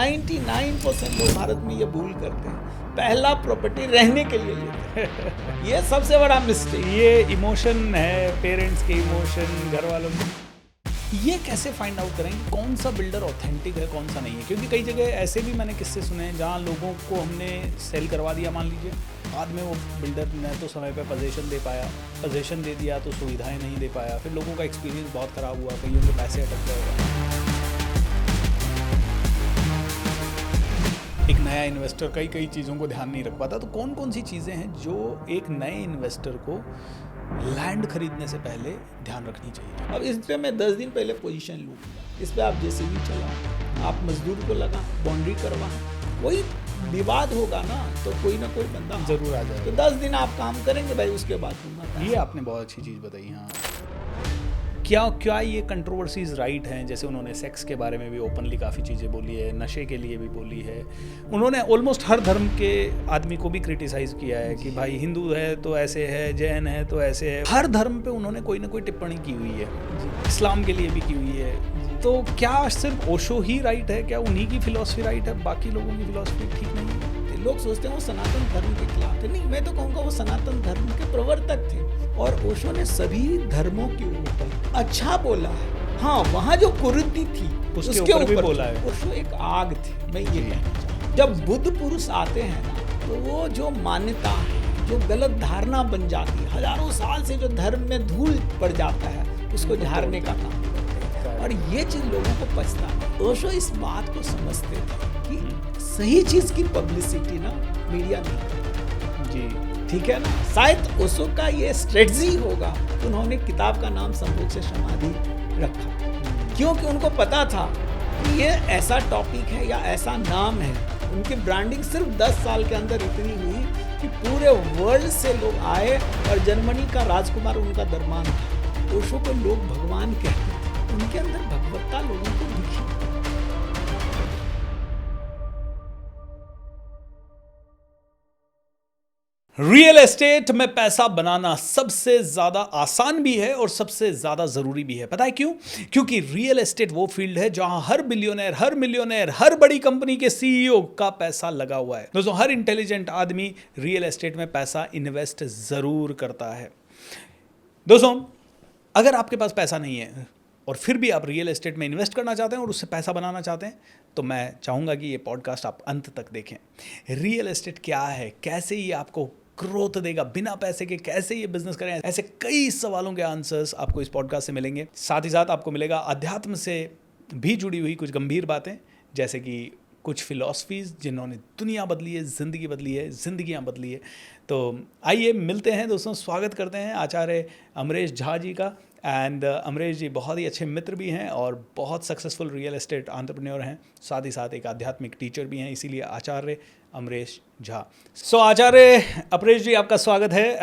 99% लोग भारत में ये भूल करते हैं, पहला प्रॉपर्टी रहने के लिए लेते हैं। ये सबसे बड़ा मिस्टेक। ये इमोशन है, पेरेंट्स के इमोशन, घर वालों के। ये कैसे फाइंड आउट करें कि कौन सा बिल्डर ऑथेंटिक है, कौन सा नहीं है? क्योंकि कई जगह ऐसे भी मैंने किस्से सुने हैं जहाँ लोगों को हमने सेल करवा दिया, मान लीजिए, बाद में वो बिल्डर ने तो समय पे पोजीशन दे पाया, पोजीशन दे दिया तो सुविधाएं नहीं दे पाया, फिर लोगों का एक्सपीरियंस बहुत ख़राब हुआ, कईयों के पैसे अटक गए। एक नया इन्वेस्टर कई चीज़ों को ध्यान नहीं रख पाता, तो कौन कौन सी चीज़ें हैं जो एक नए इन्वेस्टर को लैंड खरीदने से पहले ध्यान रखनी चाहिए? अब इस पे मैं 10 दिन पहले पोजीशन लूँ, इस पे आप जैसे भी चलाओ, आप मजदूर को लगा, बाउंड्री करवा, कोई विवाद होगा ना तो कोई ना कोई बंदा ज़रूर आ जाएगा। तो 10 दिन आप काम करेंगे भाई, उसके बाद दूंगा। ये आपने बहुत अच्छी चीज़ बताई। हाँ, क्या ये कंट्रोवर्सीज राइट हैं? जैसे उन्होंने सेक्स के बारे में भी ओपनली काफ़ी चीज़ें बोली है, नशे के लिए भी बोली है, उन्होंने ऑलमोस्ट हर धर्म के आदमी को भी क्रिटिसाइज़ किया है कि भाई हिंदू है तो ऐसे है, जैन है तो ऐसे है, हर धर्म पे उन्होंने कोई ना कोई टिप्पणी की हुई है, इस्लाम के लिए भी की हुई है। तो क्या सिर्फ ओशो ही राइट है? क्या उन्हीं की फिलॉसफी राइट है, बाकी लोगों की फिलॉसफी ठीक नहीं है? लोग सोचते हैं वो सनातन धर्म के खिलाफ थे, नहीं, मैं तो कहूँगा वो सनातन धर्म के प्रवर्तक थे, और ओशो ने सभी धर्मों के ऊपर अच्छा बोला है। हाँ, वहाँ जो कुरीति थी उसके ऊपर भी बोला है। ओशो एक आग थी, मैं ये कहना चाहूँ। जब बुद्ध पुरुष आते हैं ना, तो वो जो मान्यता है, जो गलत धारणा बन जाती है, हजारों साल से जो धर्म में धूल पड़ जाता है, उसको झाड़ने का काम करते हैं, और ये चीज लोगों को पछता है। ओशो इस बात को समझते थे कि सही चीज की पब्लिसिटी ना मीडिया नहीं करती। जी, ठीक है ना, शायद ओशो का ये स्ट्रेटजी होगा, उन्होंने किताब का नाम संभोग से समाधि रखा, क्योंकि उनको पता था कि ये ऐसा टॉपिक है या ऐसा नाम है। उनकी ब्रांडिंग सिर्फ 10 साल के अंदर इतनी हुई कि पूरे वर्ल्ड से लोग आए, और जर्मनी का राजकुमार उनका दरबान था। ओशो को लोग भगवान कहते थे, उनके अंदर भगवत्ता लोगों को दिखी। रियल एस्टेट में पैसा बनाना सबसे ज़्यादा आसान भी है और सबसे ज़्यादा ज़रूरी भी है। पता है क्यों? क्योंकि रियल एस्टेट वो फील्ड है जहां हर बिलियनर, हर मिलियनर, हर बड़ी कंपनी के सीईओ का पैसा लगा हुआ है। दोस्तों, हर इंटेलिजेंट आदमी रियल एस्टेट में पैसा इन्वेस्ट ज़रूर करता है। दोस्तों, अगर आपके पास पैसा नहीं है और फिर भी आप रियल एस्टेट में इन्वेस्ट करना चाहते हैं और उससे पैसा बनाना चाहते हैं, तो मैं चाहूँगा कि ये पॉडकास्ट आप अंत तक देखें। रियल एस्टेट क्या है, कैसे ये आपको ग्रोथ देगा, बिना पैसे के कैसे ये बिजनेस करें, ऐसे कई सवालों के आंसर्स आपको इस पॉडकास्ट से मिलेंगे। साथ ही साथ आपको मिलेगा अध्यात्म से भी जुड़ी हुई कुछ गंभीर बातें, जैसे कि कुछ फिलॉसफीज़ जिन्होंने दुनिया बदली है, ज़िंदगी बदली है, ज़िंदगियाँ बदली है। तो आइए मिलते हैं दोस्तों, स्वागत करते हैं आचार्य अमरेश झा जी का। एंड अमरेश जी बहुत ही अच्छे मित्र भी हैं और बहुत सक्सेसफुल रियल एस्टेट एंटरप्रेन्योर हैं, साथ ही साथ एक आध्यात्मिक टीचर भी हैं, इसीलिए आचार्य अमरेश झा। सो आचार्य अमरेश जी, आपका स्वागत है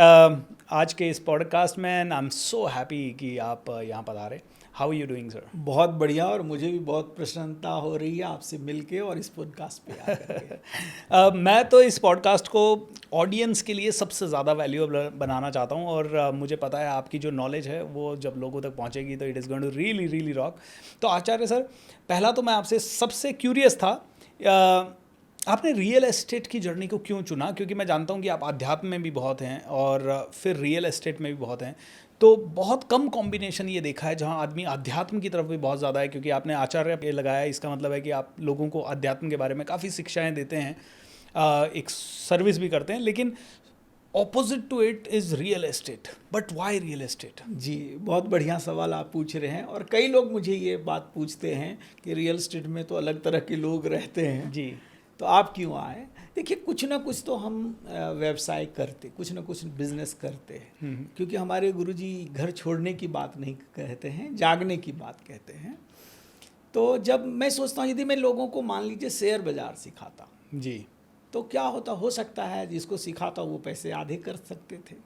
आज के इस पॉडकास्ट में। आई एम सो हैप्पी कि आप यहाँ पर आ रहे। How are you doing sir? बहुत बढ़िया, और मुझे भी बहुत प्रसन्नता हो रही है आपसे मिलके और इस पॉडकास्ट पे आकर। मैं तो इस पॉडकास्ट को ऑडियंस के लिए सबसे ज़्यादा वैल्यूएबल बनाना चाहता हूँ, और मुझे पता है आपकी जो नॉलेज है वो जब लोगों तक पहुँचेगी तो it is going to really really rock. तो आचार्य सर, पहला तो मैं आपसे सबसे क्यूरियस था, आपने रियल एस्टेट की जर्नी को क्यों चुना? क्योंकि मैं जानता हूँ कि आप आध्यात्म में भी बहुत हैं और फिर रियल एस्टेट में भी बहुत हैं, तो बहुत कम कॉम्बिनेशन ये देखा है जहाँ आदमी अध्यात्म की तरफ भी बहुत ज़्यादा है। क्योंकि आपने आचार्य पे लगाया, इसका मतलब है कि आप लोगों को अध्यात्म के बारे में काफ़ी शिक्षाएं देते हैं, एक सर्विस भी करते हैं, लेकिन opposite to it is real estate. But why real estate? जी, बहुत बढ़िया सवाल आप पूछ रहे हैं, और कई लोग मुझे ये बात पूछते हैं कि रियल एस्टेट में तो अलग तरह के लोग रहते हैं जी, तो आप क्यों आए? देखिए, कुछ ना कुछ तो हम व्यवसाय करते, कुछ ना कुछ बिजनेस करते हैं, क्योंकि हमारे गुरुजी घर छोड़ने की बात नहीं कहते हैं, जागने की बात कहते हैं। तो जब मैं सोचता हूँ, यदि मैं लोगों को मान लीजिए शेयर बाजार सिखाता जी, तो क्या होता, हो सकता है जिसको सिखाता वो पैसे आधे कर सकते थे।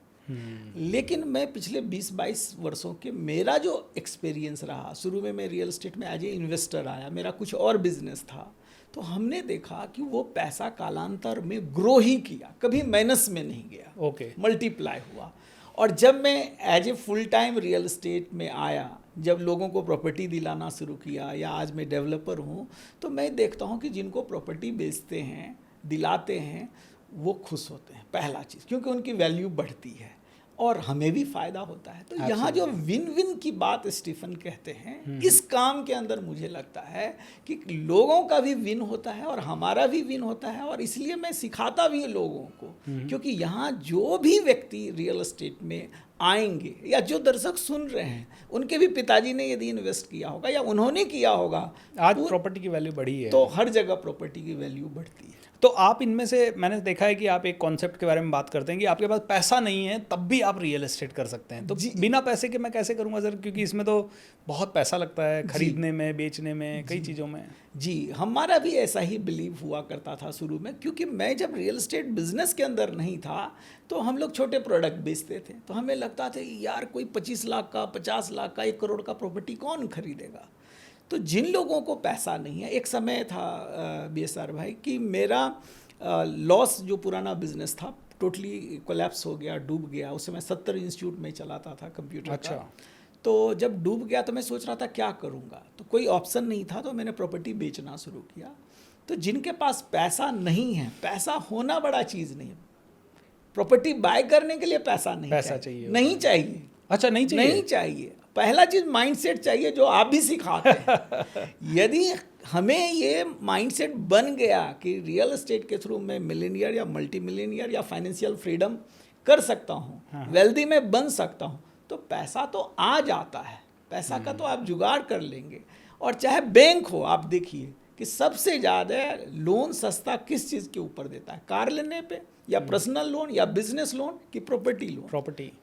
लेकिन मैं पिछले 20-22 वर्षों के मेरा जो एक्सपीरियंस रहा, शुरू में मैं रियल एस्टेट में एज ए इन्वेस्टर आया, मेरा कुछ और बिजनेस था, तो हमने देखा कि वो पैसा कालांतर में ग्रो ही किया, कभी माइनस में नहीं गया, ओके, मल्टीप्लाई हुआ। और जब मैं as a full time real estate में आया, जब लोगों को प्रॉपर्टी दिलाना शुरू किया, या आज मैं डेवलपर हूँ, तो मैं देखता हूँ कि जिनको प्रॉपर्टी बेचते हैं, दिलाते हैं, वो खुश होते हैं, पहला चीज़, क्योंकि उनकी वैल्यू बढ़ती है और हमें भी फ़ायदा होता है। तो यहाँ जो विन विन की बात स्टीफन कहते हैं, इस काम के अंदर मुझे लगता है कि लोगों का भी विन होता है और हमारा भी विन होता है, और इसलिए मैं सिखाता भी हूँ लोगों को, क्योंकि यहाँ जो भी व्यक्ति रियल एस्टेट में आएंगे, या जो दर्शक सुन रहे हैं, उनके भी पिताजी ने यदि इन्वेस्ट किया होगा या उन्होंने किया होगा, आज प्रॉपर्टी की वैल्यू बढ़ी है, तो हर जगह प्रॉपर्टी की वैल्यू बढ़ती है। तो आप इनमें से, मैंने देखा है कि आप एक कॉन्सेप्ट के बारे में बात करते हैं कि आपके पास पैसा नहीं है तब भी आप रियल एस्टेट कर सकते हैं, तो बिना पैसे के मैं कैसे करूंगा सर, क्योंकि इसमें तो बहुत पैसा लगता है, खरीदने में, बेचने में, कई चीज़ों में। जी, हमारा भी ऐसा ही बिलीव हुआ करता था शुरू में, क्योंकि मैं जब रियल एस्टेट बिजनेस के अंदर नहीं था तो हम लोग छोटे प्रोडक्ट बेचते थे, तो हमें लगता था यार कोई 25 लाख का, 50 लाख का, 1 करोड़ का प्रॉपर्टी कौन खरीदेगा। तो जिन लोगों को पैसा नहीं है, एक समय था BSR भाई कि मेरा लॉस जो पुराना बिजनेस था टोटली कोलैप्स हो गया, डूब गया। उस समय 70 इंस्टीट्यूट में चलाता था कंप्यूटर का। तो जब डूब गया तो मैं सोच रहा था क्या करूँगा, तो कोई ऑप्शन नहीं था, तो मैंने प्रॉपर्टी बेचना शुरू किया। तो जिनके पास पैसा नहीं है, पैसा होना बड़ा चीज़ नहीं है, प्रॉपर्टी बाय करने के लिए पैसा नहीं चाहिए, नहीं चाहिए। अच्छा, नहीं चाहिए, नहीं चाहिए। पहला चीज़ माइंडसेट चाहिए, जो आप भी सिखाते हैं। यदि हमें ये माइंडसेट बन गया कि रियल एस्टेट के थ्रू मैं मिलेनियर या मल्टी मिलेनियर या फाइनेंशियल फ्रीडम कर सकता हूँ, वेल्दी में बन सकता हूँ, तो पैसा तो आ जाता है, पैसा का तो आप जुगाड़ कर लेंगे। और चाहे बैंक हो, आप देखिए कि सबसे ज़्यादा लोन सस्ता किस चीज़ के ऊपर देता है, कार लेने पे, या पर्सनल लोन, या बिजनेस लोन, कि प्रॉपर्टी लोन।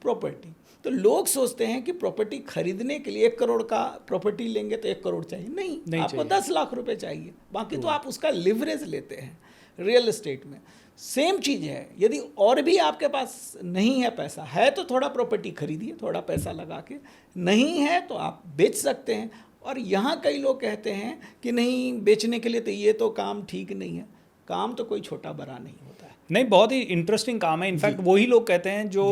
प्रॉपर्टी। तो लोग सोचते हैं कि प्रॉपर्टी खरीदने के लिए 1 करोड़ का प्रॉपर्टी लेंगे तो 1 करोड़ चाहिए, नहीं आपको 10 लाख रुपए चाहिए, बाकी तो आप उसका लिवरेज लेते हैं। रियल एस्टेट में सेम चीज़ है, यदि और भी आपके पास नहीं है पैसा, है तो थोड़ा प्रॉपर्टी खरीदिए, थोड़ा पैसा लगा के, नहीं है तो आप बेच सकते हैं। और यहाँ कई लोग कहते हैं कि नहीं, बेचने के लिए तो ये तो काम ठीक नहीं है। काम तो कोई छोटा बड़ा नहीं होता है। नहीं, बहुत ही इंटरेस्टिंग काम है। इनफैक्ट वही लोग कहते हैं जो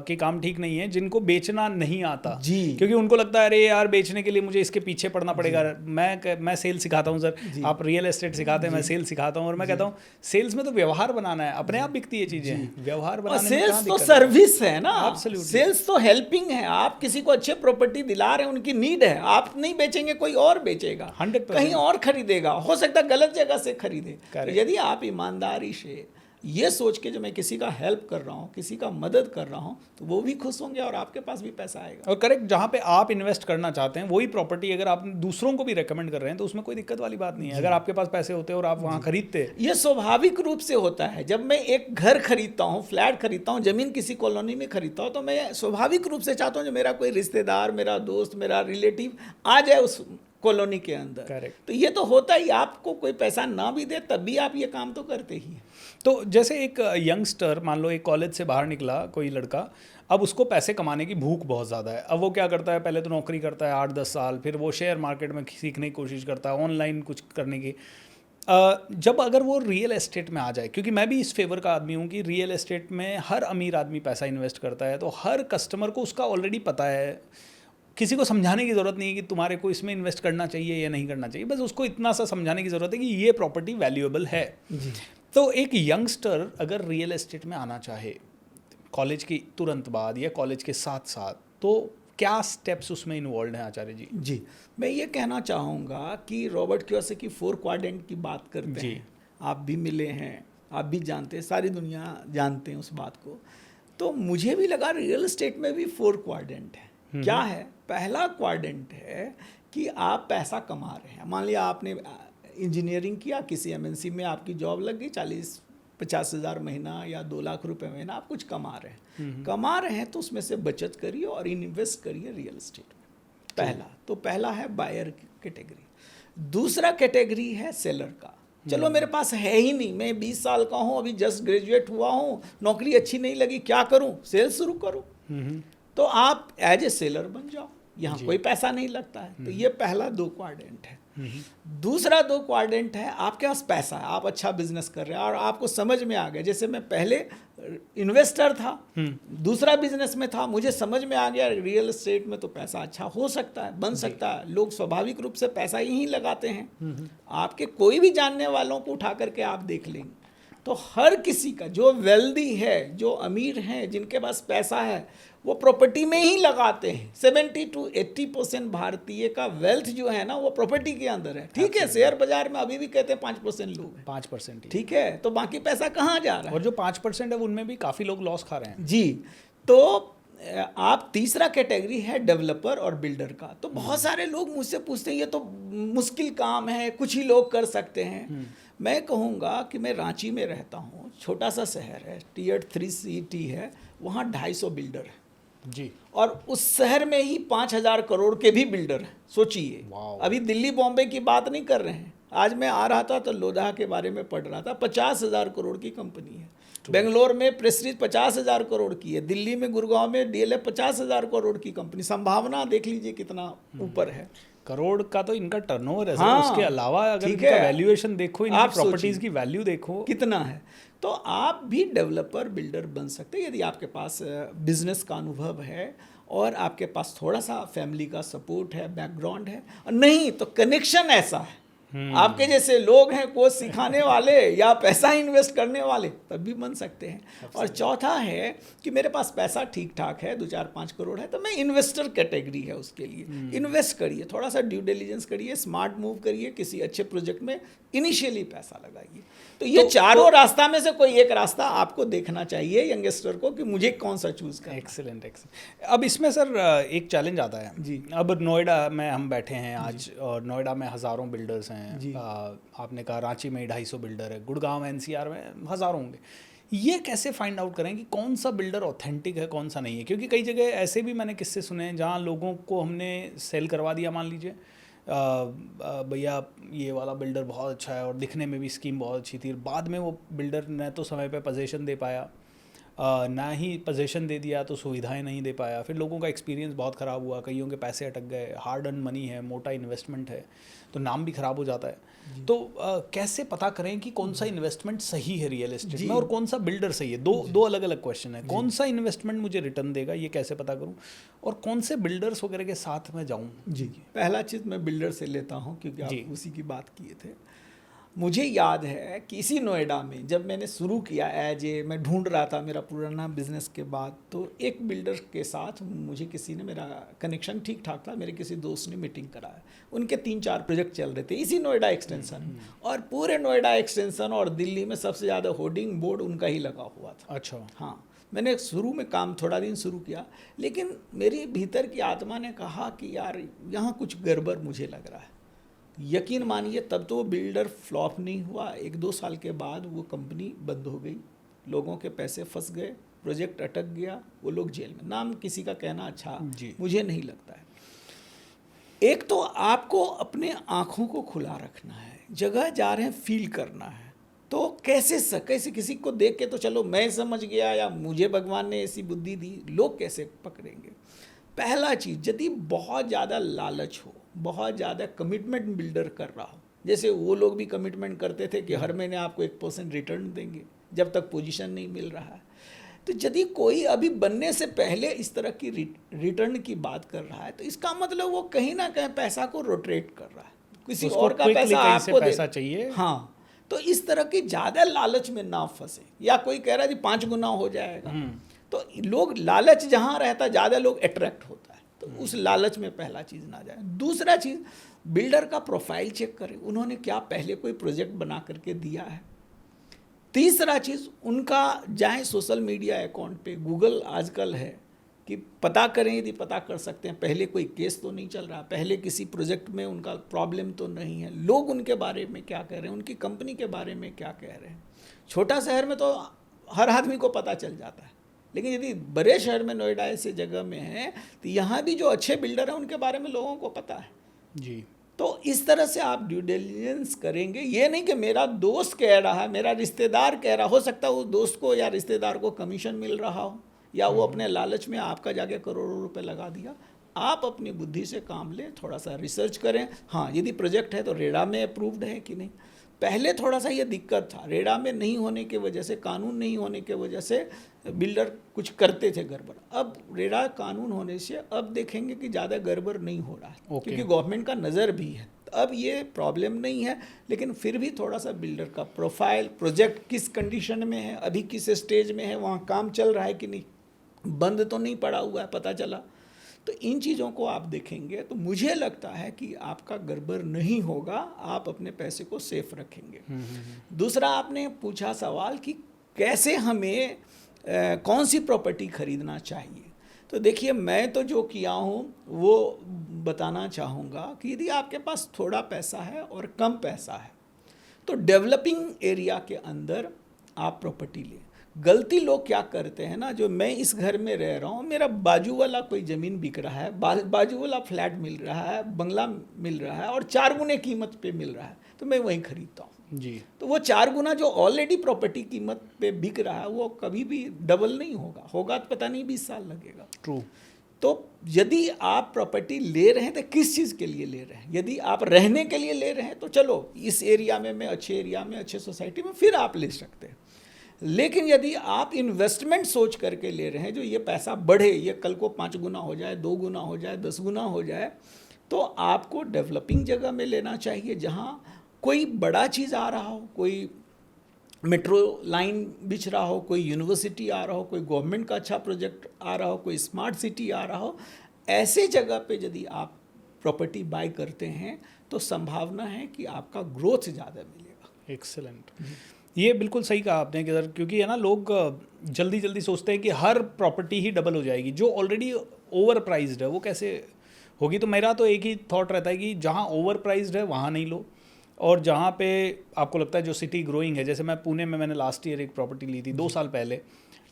कि काम ठीक नहीं है, जिनको बेचना नहीं आता जी, क्योंकि उनको लगता है अरे यार बेचने के लिए मुझे इसके पीछे पड़ना पड़ेगा। मैं सेल सिखाता हूँ सर, आप रियल एस्टेट सिखाते हैं, मैं सेल सिखाता हूँ, और मैं कहता हूँ सेल्स में तो व्यवहार बनाना है, अपने आप बिकती है चीजें, व्यवहार बनाने में सेल्स तो सर्विस है ना, सेल्स तो हेल्पिंग है। आप किसी को अच्छे प्रॉपर्टी दिला रहे हैं, उनकी नीड है, आप नहीं बेचेंगे कोई और बेचेगा, 100% कहीं और खरीदेगा, हो सकता है गलत जगह से खरीदे। यदि आप ईमानदारी से ये सोच के जो मैं किसी का हेल्प कर रहा हूँ, किसी का मदद कर रहा हूँ, तो वो भी खुश होंगे और आपके पास भी पैसा आएगा। और करेक्ट, जहाँ पे आप इन्वेस्ट करना चाहते हैं वही प्रॉपर्टी अगर आप दूसरों को भी रेकमेंड कर रहे हैं तो उसमें कोई दिक्कत वाली बात नहीं है, अगर आपके पास पैसे होते और आप वहाँ खरीदते। ये स्वाभाविक रूप से होता है। जब मैं एक घर खरीदता हूँ, फ्लैट खरीदता हूँ, जमीन किसी कॉलोनी में खरीदता हूँ, तो मैं स्वाभाविक रूप से चाहता हूँ जो मेरा कोई रिश्तेदार, मेरा दोस्त, मेरा रिलेटिव आ जाए उस कॉलोनी के अंदर। करेक्ट, तो ये तो होता ही, आपको कोई पैसा ना भी दे तब भी आप ये काम तो करते ही हैं। तो जैसे एक यंगस्टर, मान लो एक कॉलेज से बाहर निकला कोई लड़का, अब उसको पैसे कमाने की भूख बहुत ज़्यादा है। अब वो क्या करता है, पहले तो नौकरी करता है 8-10 साल, फिर वो शेयर मार्केट में सीखने की कोशिश करता है, ऑनलाइन कुछ करने की। जब अगर वो रियल एस्टेट में आ जाए, क्योंकि मैं भी इस फेवर का आदमी हूँ कि रियल एस्टेट में हर अमीर आदमी पैसा इन्वेस्ट करता है, तो हर कस्टमर को उसका ऑलरेडी पता है, किसी को समझाने की ज़रूरत नहीं है कि तुम्हारे को इसमें इन्वेस्ट करना चाहिए या नहीं करना चाहिए, बस उसको इतना सा समझाने की ज़रूरत है कि ये प्रॉपर्टी वैल्यूएबल है। तो एक यंगस्टर अगर रियल एस्टेट में आना चाहे कॉलेज की तुरंत बाद या कॉलेज के साथ साथ, तो क्या स्टेप्स उसमें इन्वॉल्व हैं आचार्य जी? जी, मैं ये कहना चाहूँगा कि रॉबर्ट कियोसाकी 4 क्वाड्रेंट की बात करते हैं, आप भी मिले हैं, आप भी जानते हैं, सारी दुनिया जानते हैं उस बात को। तो मुझे भी लगा रियल एस्टेट में भी 4 क्वाड्रेंट है। क्या है? पहला क्वाड्रेंट है कि आप पैसा कमा रहे हैं। मान लिया आपने इंजीनियरिंग किया, किसी MNC में आपकी जॉब लग गई, 40-50 हज़ार महीना या 2 लाख रुपए महीना आप कुछ कमा रहे हैं। कमा रहे हैं तो उसमें से बचत करिए और इन्वेस्ट करिए रियल एस्टेट में। पहला तो पहला है बायर कैटेगरी। दूसरा कैटेगरी है सेलर का। चलो मेरे पास है ही नहीं, मैं 20 साल का हूँ, अभी जस्ट ग्रेजुएट हुआ हूँ, नौकरी अच्छी नहीं लगी, क्या करूँ? सेल्स शुरू करूँ। तो आप एज ए सेलर बन जाओ, यहाँ कोई पैसा नहीं लगता है। तो ये पहला 2 क्वाड्रेंट है। दूसरा 2 क्वाड्रेंट है, आपके पास पैसा है, आप अच्छा बिजनेस कर रहे हैं और आपको समझ में आ गया। जैसे मैं पहले इन्वेस्टर था, दूसरा बिजनेस में था, मुझे समझ में आ गया रियल एस्टेट में तो पैसा अच्छा हो सकता है, बन सकता है। लोग स्वाभाविक रूप से पैसा यहीं लगाते हैं। आपके कोई भी जानने वालों को उठा करके आप देख लेंगे तो हर किसी का जो वेल्दी है, जो अमीर हैं, जिनके पास पैसा है, वो प्रॉपर्टी में ही लगाते हैं। 70 to 80% भारतीय का वेल्थ जो है ना वो प्रॉपर्टी के अंदर है। ठीक है, शेयर बाजार में अभी भी कहते हैं 5% लोग हैं, 5%। ठीक है, तो बाकी पैसा कहाँ जा रहा है? और जो 5% है उनमें भी काफ़ी लोग लॉस खा रहे हैं। जी, तो आप तीसरा कैटेगरी है डेवलपर और बिल्डर का। तो बहुत सारे लोग मुझसे पूछते हैं ये तो मुश्किल काम है, कुछ ही लोग कर सकते हैं। मैं कहूँगा कि मैं रांची में रहता हूँ, छोटा सा शहर है, Tier 3 सिटी है, वहाँ 250 बिल्डर है जी, और उस शहर में ही 5,000 करोड़ के भी बिल्डर हैं। सोचिए, अभी दिल्ली बॉम्बे की बात नहीं कर रहे हैं। आज मैं आ रहा था तो लोधा के बारे में पढ़ रहा था, 50,000 करोड़ की कंपनी है। बेंगलोर में प्रेस्टीज 50,000 करोड़ की है, दिल्ली में गुड़गांव में DLF 50,000 करोड़ की कंपनी। संभावना देख लीजिए कितना ऊपर है। करोड़ का तो इनका टर्नओवर है। हाँ, उसके अलावा अगर ठीक इनका है, वैल्यूएशन देखो, इनकी आप प्रॉपर्टीज सोचिए की वैल्यू देखो कितना है। तो आप भी डेवलपर बिल्डर बन सकते हैं यदि आपके पास बिजनेस का अनुभव है और आपके पास थोड़ा सा फैमिली का सपोर्ट है, बैकग्राउंड है, और नहीं तो कनेक्शन ऐसा है, आपके जैसे लोग हैं कोच सिखाने वाले या पैसा इन्वेस्ट करने वाले, तब भी बन सकते हैं। और चौथा है कि मेरे पास पैसा ठीक ठाक है, 2-4-5 करोड़ है, तो मैं इन्वेस्टर कैटेगरी है उसके लिए। इन्वेस्ट करिए, थोड़ा सा ड्यू डिलीजेंस करिए, स्मार्ट मूव करिए, किसी अच्छे प्रोजेक्ट में इनिशियली पैसा लगाइए। तो ये चारों रास्ता में से कोई एक रास्ता आपको देखना चाहिए यंगस्टर को कि मुझे कौन सा चूज करना है। एक्सीलेंट। अब इसमें सर एक चैलेंज आता है जी। अब नोएडा में हम बैठे हैं आज, और नोएडा में हज़ारों बिल्डर्स हैं। आपने कहा रांची में 250 बिल्डर है, गुड़गांव NCR में हज़ारों होंगे। ये कैसे फाइंड आउट करें कि कौन सा बिल्डर ऑथेंटिक है, कौन सा नहीं है? क्योंकि कई जगह ऐसे भी मैंने किस्से सुने हैं जहाँ लोगों को हमने सेल करवा दिया, मान लीजिए भैया ये वाला बिल्डर बहुत अच्छा है और दिखने में भी स्कीम बहुत अच्छी थी, बाद में वो बिल्डर न तो समय पे पोजीशन दे पाया, ना ही पोजीशन दे दिया तो सुविधाएं नहीं दे पाया, फिर लोगों का एक्सपीरियंस बहुत ख़राब हुआ, कईयों के पैसे अटक गए, हार्ड अर्न मनी है, मोटा इन्वेस्टमेंट है, तो नाम भी ख़राब हो जाता है। तो कैसे पता करें कि कौन सा इन्वेस्टमेंट सही है रियल एस्टेट में और कौन सा बिल्डर सही है? दो अलग अलग क्वेश्चन है। कौन सा इन्वेस्टमेंट मुझे रिटर्न देगा, ये कैसे पता करूं, और कौन से बिल्डर्स वगैरह के साथ में जाऊं? जी, पहला चीज़ मैं बिल्डर से लेता हूं क्योंकि आप उसी की बात किए थे। मुझे याद है कि इसी नोएडा में जब मैंने शुरू किया मैं ढूंढ रहा था मेरा पुराना बिजनेस के बाद, तो एक बिल्डर के साथ मुझे किसी ने, मेरा कनेक्शन ठीक ठाक था, मेरे किसी दोस्त ने मीटिंग कराया। उनके 3-4 प्रोजेक्ट चल रहे थे इसी नोएडा एक्सटेंशन, और पूरे नोएडा एक्सटेंशन और दिल्ली में सबसे ज़्यादा होर्डिंग बोर्ड उनका ही लगा हुआ था। अच्छा। हाँ, मैंने शुरू में काम थोड़ा दिन शुरू किया, लेकिन मेरी भीतर की आत्मा ने कहा कि यार यहाँ कुछ गड़बड़ मुझे लग रहा है। यकीन मानिए तब तो वो बिल्डर फ्लॉप नहीं हुआ, 1-2 साल के बाद वो कंपनी बंद हो गई, लोगों के पैसे फंस गए, प्रोजेक्ट अटक गया, वो लोग जेल में। नाम किसी का कहना अच्छा मुझे नहीं लगता है। एक तो आपको अपने आँखों को खुला रखना है, जगह जा रहे हैं फील करना है। तो कैसे किसी को देख के तो चलो मैं समझ गया या मुझे भगवान ने ऐसी बुद्धि दी, लोग कैसे पकड़ेंगे? पहला चीज़, यदि बहुत ज़्यादा लालच हो, बहुत ज़्यादा कमिटमेंट बिल्डर कर रहा हो, जैसे वो लोग भी कमिटमेंट करते थे कि हर महीने आपको 1% रिटर्न देंगे जब तक पोजीशन नहीं मिल रहा है, तो यदि कोई अभी बनने से पहले इस तरह की रिटर्न की बात कर रहा है तो इसका मतलब वो कहीं ना कहीं पैसा को रोटेट कर रहा है, किसी और का पैसा आपको पैसा चाहिए। हाँ, तो इस तरह की ज़्यादा लालच में ना फंसे। या कोई कह रहा है जी 5 गुना हो जाएगा, तो लोग लालच जहाँ रहता ज़्यादा लोग अट्रैक्ट होता है, तो उस लालच में पहला चीज़ ना जाए। दूसरा चीज़, बिल्डर का प्रोफाइल चेक करें, उन्होंने क्या पहले कोई प्रोजेक्ट बना करके दिया है। तीसरा चीज़, उनका जाएं सोशल मीडिया अकाउंट पे, गूगल आजकल है कि पता करें, यदि पता कर सकते हैं पहले कोई केस तो नहीं चल रहा, पहले किसी प्रोजेक्ट में उनका प्रॉब्लम तो नहीं है, लोग उनके बारे में क्या कह रहे हैं, उनकी कंपनी के बारे में क्या कह रहे हैं। छोटा शहर में तो हर आदमी को पता चल जाता है, लेकिन यदि बड़े शहर में, नोएडा ऐसे जगह में है, तो यहाँ भी जो अच्छे बिल्डर हैं उनके बारे में लोगों को पता है जी। तो इस तरह से आप ड्यू डिलिजेंस करेंगे। ये नहीं कि मेरा दोस्त कह रहा है, मेरा रिश्तेदार कह रहा, हो सकता है उस दोस्त को या रिश्तेदार को कमीशन मिल रहा हो, या वो अपने लालच में आपका जाके करोड़ों रुपए लगा दिया। आप अपनी बुद्धि से काम लें, थोड़ा सा रिसर्च करें। हाँ, यदि प्रोजेक्ट है तो रेरा में अप्रूव्ड है कि नहीं, पहले थोड़ा सा ये दिक्कत था, रेरा में नहीं होने की वजह से, कानून नहीं होने की वजह से बिल्डर कुछ करते थे गड़बड़। अब रेरा कानून होने से अब देखेंगे कि ज़्यादा गड़बड़ नहीं हो रहा है, क्योंकि गवर्नमेंट का नज़र भी है। अब ये प्रॉब्लम नहीं है, लेकिन फिर भी थोड़ा सा बिल्डर का प्रोफाइल, प्रोजेक्ट किस कंडीशन में है, अभी किस स्टेज में है, वहाँ काम चल रहा है कि नहीं, बंद तो नहीं पड़ा हुआ है, पता चला। तो इन चीज़ों को आप देखेंगे तो मुझे लगता है कि आपका गड़बड़ नहीं होगा, आप अपने पैसे को सेफ रखेंगे। दूसरा आपने पूछा सवाल कि कैसे हमें कौन सी प्रॉपर्टी खरीदना चाहिए। तो देखिए, मैं तो जो किया हूँ वो बताना चाहूँगा कि यदि आपके पास थोड़ा पैसा है और कम पैसा है तो डेवलपिंग एरिया के अंदर आप प्रॉपर्टी लें। गलती लोग क्या करते हैं ना, जो मैं इस घर में रह रहा हूँ, मेरा बाजू वाला कोई ज़मीन बिक रहा है, बाजू वाला फ्लैट मिल रहा है, बंगला मिल रहा है और 4 गुने कीमत पे मिल रहा है, तो मैं वहीं खरीदता हूँ जी। तो वो 4 गुना जो ऑलरेडी प्रॉपर्टी कीमत पे बिक रहा है वो कभी भी डबल नहीं होगा, होगा तो पता नहीं 20 साल लगेगा। ट्रू। तो यदि आप प्रॉपर्टी ले रहे हैं तो किस चीज़ के लिए ले रहे हैं। यदि आप रहने के लिए ले रहे हैं तो चलो इस एरिया में, मैं अच्छे एरिया में, अच्छे सोसाइटी में, फिर आप ले सकते हैं। लेकिन यदि आप इन्वेस्टमेंट सोच करके ले रहे हैं, जो ये पैसा बढ़े, ये कल को 5 गुना हो जाए, 2 गुना हो जाए, 10 गुना हो जाए, तो आपको डेवलपिंग जगह में लेना चाहिए, जहाँ कोई बड़ा चीज़ आ रहा हो, कोई मेट्रो लाइन बिछ रहा हो, कोई यूनिवर्सिटी आ रहा हो, कोई गवर्नमेंट का अच्छा प्रोजेक्ट आ रहा हो, कोई स्मार्ट सिटी आ रहा हो। ऐसे जगह पे यदि आप प्रॉपर्टी बाय करते हैं तो संभावना है कि आपका ग्रोथ ज़्यादा मिलेगा। एक्सेलेंट। ये बिल्कुल सही कहा आपने कि क्योंकि है ना, लोग जल्दी जल्दी सोचते हैं कि हर प्रॉपर्टी ही डबल हो जाएगी, जो ऑलरेडी ओवर प्राइज्ड है वो कैसे होगी। तो मेरा तो एक ही थॉट रहता है कि जहाँ ओवर प्राइज्ड है वहाँ नहीं लो, और जहाँ पे आपको लगता है जो सिटी ग्रोइंग है, जैसे मैं पुणे में मैंने लास्ट ईयर एक प्रॉपर्टी ली थी 2 साल पहले,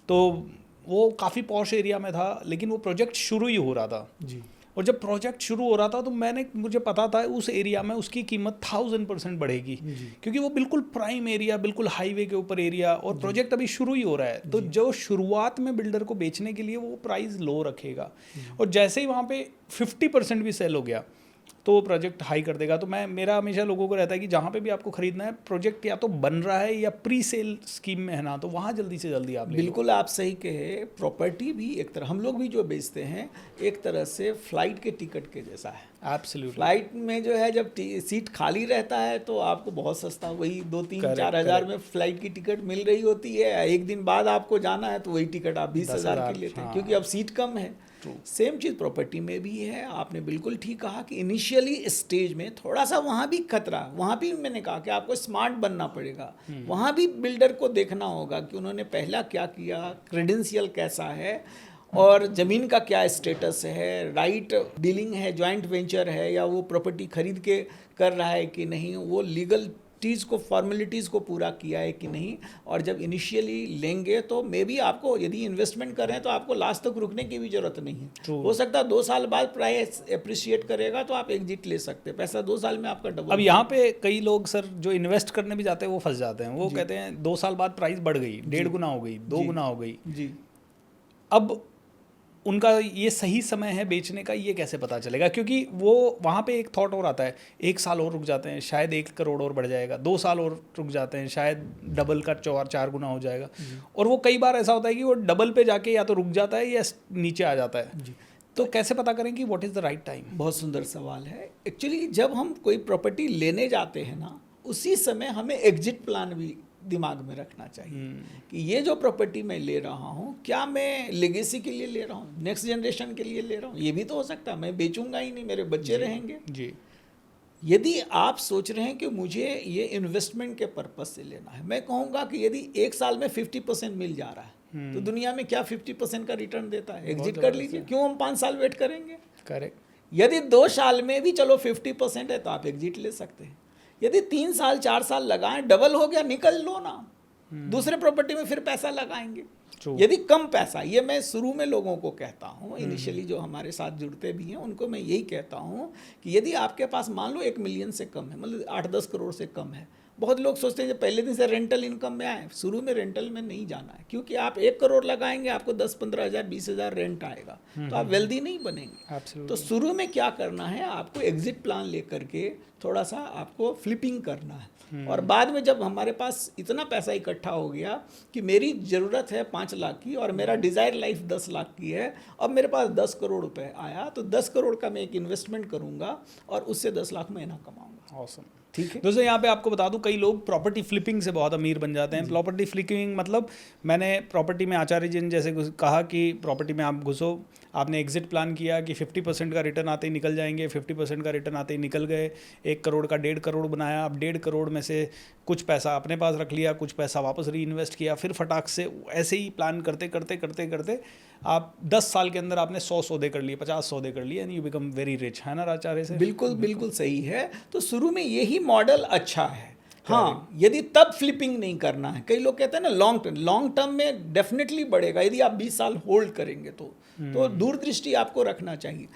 तो वो काफ़ी पॉश एरिया में था, लेकिन वो प्रोजेक्ट शुरू ही हो रहा था जी। और जब प्रोजेक्ट शुरू हो रहा था तो मुझे पता था उस एरिया में उसकी कीमत 1000% बढ़ेगी, क्योंकि वो बिल्कुल प्राइम एरिया, बिल्कुल हाईवे के ऊपर एरिया, और प्रोजेक्ट अभी शुरू ही हो रहा है। तो जो शुरुआत में बिल्डर को बेचने के लिए वो प्राइस लो रखेगा, और जैसे ही वहाँ पे 50% भी सेल हो गया तो वो प्रोजेक्ट हाई कर देगा। तो मेरा हमेशा लोगों को रहता है कि जहाँ पे भी आपको खरीदना है, प्रोजेक्ट या तो बन रहा है या प्री सेल स्कीम में है ना, तो वहाँ जल्दी से जल्दी आप ले लो। बिल्कुल आप सही कहे, प्रॉपर्टी भी एक तरह, हम लोग भी जो बेचते हैं एक तरह से फ्लाइट के टिकट के जैसा है। एब्सोल्युटली। फ्लाइट में जो है जब सीट खाली रहता है तो आपको बहुत सस्ता, वही 2-3-4 हज़ार में फ्लाइट की टिकट मिल रही होती है। एक दिन बाद आपको जाना है तो वही टिकट आप 20,000 की लेते हैं, क्योंकि अब सीट कम है। सेम चीज़ प्रॉपर्टी में भी है। आपने बिल्कुल ठीक कहा कि इनिशियली स्टेज में थोड़ा सा वहाँ भी खतरा, वहाँ भी मैंने कहा कि आपको स्मार्ट बनना पड़ेगा। वहाँ भी बिल्डर को देखना होगा कि उन्होंने पहला क्या किया, क्रेडेंशियल कैसा है, और ज़मीन का क्या स्टेटस है, राइट डीलिंग है, जॉइंट वेंचर है, या वो प्रॉपर्टी खरीद के कर रहा है कि नहीं, वो लीगल चीज़ को, फॉर्मेलिटीज़ को पूरा किया है कि नहीं। और जब इनिशियली लेंगे तो मे बी आपको, यदि इन्वेस्टमेंट कर रहे हैं तो आपको लास्ट तक रुकने की भी ज़रूरत नहीं है। हो सकता है 2 साल बाद प्राइस अप्रिशिएट करेगा तो आप एग्जिट ले सकते हैं, पैसा 2 साल में आपका डबल। अब यहाँ पे कई लोग सर जो इन्वेस्ट करने भी जाते हैं वो फंस जाते हैं। वो कहते हैं 2 साल बाद प्राइस बढ़ गई, 1.5 गुना हो गई, 2 गुना हो गई जी। अब उनका ये सही समय है बेचने का, ये कैसे पता चलेगा? क्योंकि वो वहाँ पे एक थॉट और आता है, 1 साल और रुक जाते हैं शायद 1 करोड़ और बढ़ जाएगा, 2 साल और रुक जाते हैं शायद डबल का 4 गुना हो जाएगा। और वो कई बार ऐसा होता है कि वो डबल पे जाके या तो रुक जाता है या नीचे आ जाता है। तो कैसे पता करें कि what is the right time? बहुत सुंदर सवाल है। एक्चुअली जब हम कोई प्रॉपर्टी लेने जाते हैं ना, उसी समय हमें एग्जिट प्लान भी दिमाग में रखना चाहिए कि ये जो प्रॉपर्टी मैं ले रहा हूँ, क्या मैं लेगेसी के लिए ले रहा हूँ, नेक्स्ट जनरेशन के लिए ले रहा हूँ? ये भी तो हो सकता है मैं बेचूंगा ही नहीं, मेरे बच्चे रहेंगे। जी। यदि आप सोच रहे हैं कि मुझे ये इन्वेस्टमेंट के पर्पज से लेना है, मैं कहूँगा कि यदि 1 साल में 50% मिल जा रहा है तो दुनिया में क्या 50% का रिटर्न देता है? एग्जिट कर लीजिए, क्यों हम 5 साल वेट करेंगे? करेक्ट। यदि 2 साल में भी चलो 50% है तो आप एग्जिट ले सकते हैं। यदि 3 साल 4 साल लगाएं, डबल हो गया, निकल लो ना, दूसरे प्रॉपर्टी में फिर पैसा लगाएंगे। यदि कम पैसा, ये मैं शुरू में लोगों को कहता हूँ, इनिशियली जो हमारे साथ जुड़ते भी हैं उनको मैं यही कहता हूँ कि यदि आपके पास मान लो 1 मिलियन से कम है, मतलब 8-10 करोड़ से कम है, बहुत लोग सोचते हैं कि पहले दिन से रेंटल इनकम में आए, शुरू में रेंटल में नहीं जाना है, क्योंकि आप 1 करोड़ लगाएंगे आपको 10-15 हज़ार 20 हज़ार रेंट आएगा, तो आप वेल्दी नहीं बनेंगे। तो शुरू में क्या करना है, आपको एग्जिट प्लान लेकर के थोड़ा सा आपको फ्लिपिंग करना है, और बाद में जब हमारे पास इतना पैसा इकट्ठा हो गया कि मेरी ज़रूरत है 5 लाख की और मेरा डिज़ायर लाइफ 10 लाख की है, अब मेरे पास 10 करोड़ रुपए आया, तो 10 करोड़ का मैं एक इन्वेस्टमेंट करूंगा और उससे 10 लाख महीना कमाऊंगा। ऑसम। ठीक है दोस्तों यहाँ पे आपको बता दूं, कई लोग प्रॉपर्टी फ्लिपिंग से बहुत अमीर बन जाते हैं। प्रॉपर्टी फ्लिपिंग मतलब, मैंने प्रॉपर्टी में आचार्य जी ने जैसे कहा कि प्रॉपर्टी में आप घुसो, आपने एग्जिट प्लान किया कि 50% का रिटर्न आते ही निकल जाएंगे, 50% का रिटर्न आते ही निकल गए, 1 करोड़ का 1.5 करोड़ बनाया, अब 1.5 करोड़ में से कुछ पैसा अपने पास रख लिया, कुछ पैसा वापस री इन्वेस्ट किया, फिर फटाक से ऐसे ही प्लान करते करते करते करते आप 10 साल के अंदर आपने 100 सौदे कर लिए, 50 सौदे कर लिए, and you become very rich, है ना आचार्य से? बिल्कुल बिल्कुल सही है। तो शुरू में यही मॉडल अच्छा है। हाँ, यदि तब फ्लिपिंग नहीं करना है, कई लोग कहते हैं ना लॉन्ग टर्म में डेफिनेटली बढ़ेगा, यदि आप 20 साल होल्ड करेंगे तो दूरदृष्टि आपको रखना चाहिए,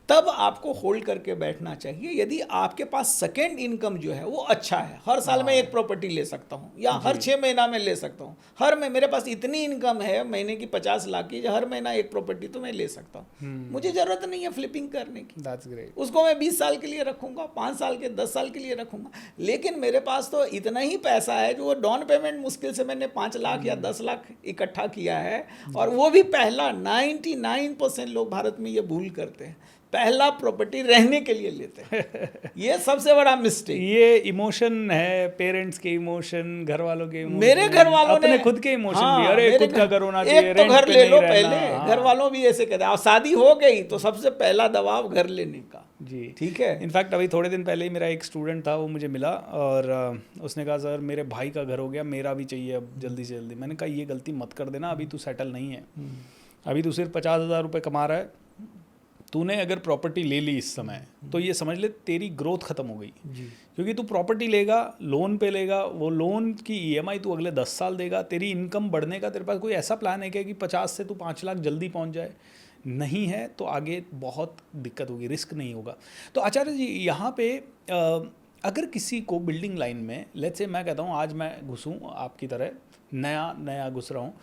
तब आपको होल्ड करके बैठना चाहिए। यदि आपके पास सेकेंड इनकम जो है वो अच्छा है, हर साल मैं एक प्रॉपर्टी ले सकता हूँ या हर 6 महीना में ले सकता हूँ, हर में मेरे पास इतनी इनकम है महीने की 50 लाख की, हर महीना एक प्रॉपर्टी तो मैं ले सकता हूँ, मुझे ज़रूरत नहीं है फ्लिपिंग करने की। That's great. उसको मैं 20 साल के लिए रखूँगा, 5 साल के 10 साल के लिए रखूँगा, लेकिन मेरे पास तो इतना ही पैसा है जो वो डाउन पेमेंट मुश्किल से मैंने 5 लाख या 10 लाख इकट्ठा किया है, और वो भी पहला 99% लोग भारत में ये भूल करते हैं, पहला प्रॉपर्टी रहने के लिए लेते हैं। ये सबसे बड़ा मिस्टेक। ये इमोशन है, पेरेंट्स के इमोशन, घर वालों के इमोशन, मेरे घर वालों अपने ने खुद के इमोशन हाँ, भी, अरे खुद का घर होना चाहिए, एक तो घर पे ले नहीं लो रहना, पहले, हाँ। घर वालों भी ऐसे कहते हैं, और शादी हो गई तो सबसे पहला दबाव घर लेने का। जी ठीक है। इनफैक्ट अभी थोड़े दिन पहले ही मेरा एक स्टूडेंट था, वो मुझे मिला और उसने कहा सर मेरे भाई का घर हो गया, मेरा भी चाहिए अब जल्दी से जल्दी। मैंने कहा ये गलती मत कर देना, अभी तू सेटल नहीं है, अभी तू सिर्फ 50,000 रुपये कमा रहा है, तूने अगर प्रॉपर्टी ले ली इस समय तो ये समझ ले तेरी ग्रोथ खत्म हो गई, क्योंकि तू प्रॉपर्टी लेगा, लोन पे लेगा, वो लोन की ईएमआई तू अगले 10 साल देगा, तेरी इनकम बढ़ने का तेरे पास कोई ऐसा प्लान है क्या कि 50 से तू 5 लाख जल्दी पहुंच जाए? नहीं है, तो आगे बहुत दिक्कत होगी, रिस्क नहीं होगा। तो आचार्य जी यहाँ पे अगर किसी को बिल्डिंग लाइन में, लेट्स से मैं कहता हूँ आज मैं घुसूँ आपकी तरह, नया घुस रहा हूँ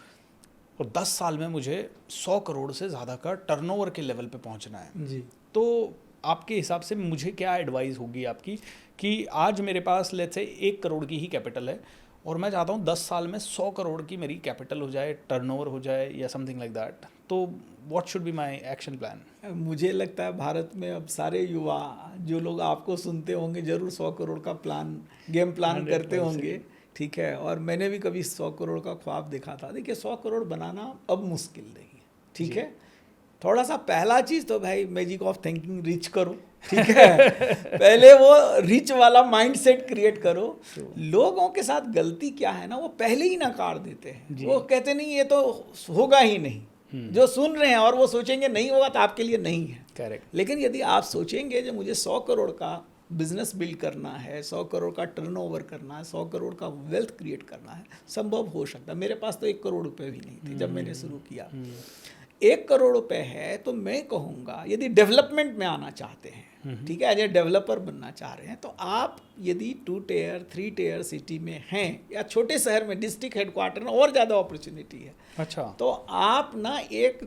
और 10 साल में मुझे 100 करोड़ से ज़्यादा का टर्नओवर के लेवल पे पहुंचना है जी, तो आपके हिसाब से मुझे क्या एडवाइस होगी आपकी कि आज मेरे पास लेट्स से 1 करोड़ की ही कैपिटल है और मैं चाहता हूँ 10 साल में 100 करोड़ की मेरी कैपिटल हो जाए, टर्नओवर हो जाए या समथिंग लाइक दैट, तो what should be my action plan? मुझे लगता है भारत में अब सारे युवा जो लोग आपको सुनते होंगे जरूर 100 करोड़ का गेम प्लान करते होंगे। ठीक है, और मैंने भी कभी 100 करोड़ का ख्वाब देखा था। देखिए 100 करोड़ बनाना अब मुश्किल नहीं है। ठीक है, थोड़ा सा पहला चीज़ तो भाई मैजिक ऑफ थिंकिंग रिच करो। ठीक है पहले वो रिच वाला माइंडसेट क्रिएट करो। लोगों के साथ गलती क्या है ना, वो पहले ही नकार देते हैं, वो कहते नहीं ये तो होगा ही नहीं, जो सुन रहे हैं और वो सोचेंगे नहीं होगा तो आपके लिए नहीं है। करेक्ट। लेकिन यदि आप सोचेंगे जो मुझे 100 करोड़ का बिजनेस बिल्ड करना है, 100 करोड़ का टर्नओवर करना है, 100 करोड़ का वेल्थ क्रिएट करना है, संभव हो सकता है। मेरे पास तो 1 करोड़ रुपए भी नहीं थे जब मैंने शुरू किया। 1 करोड़ रुपए है तो मैं कहूँगा यदि डेवलपमेंट में आना चाहते हैं, ठीक है, एज ए डेवलपर बनना चाह रहे हैं, तो आप यदि 2 टियर 3 टियर सिटी में हैं या छोटे शहर में डिस्ट्रिक्ट हेडक्वार्टर में और ज़्यादा अपॉर्चुनिटी है, अच्छा, तो आप ना 1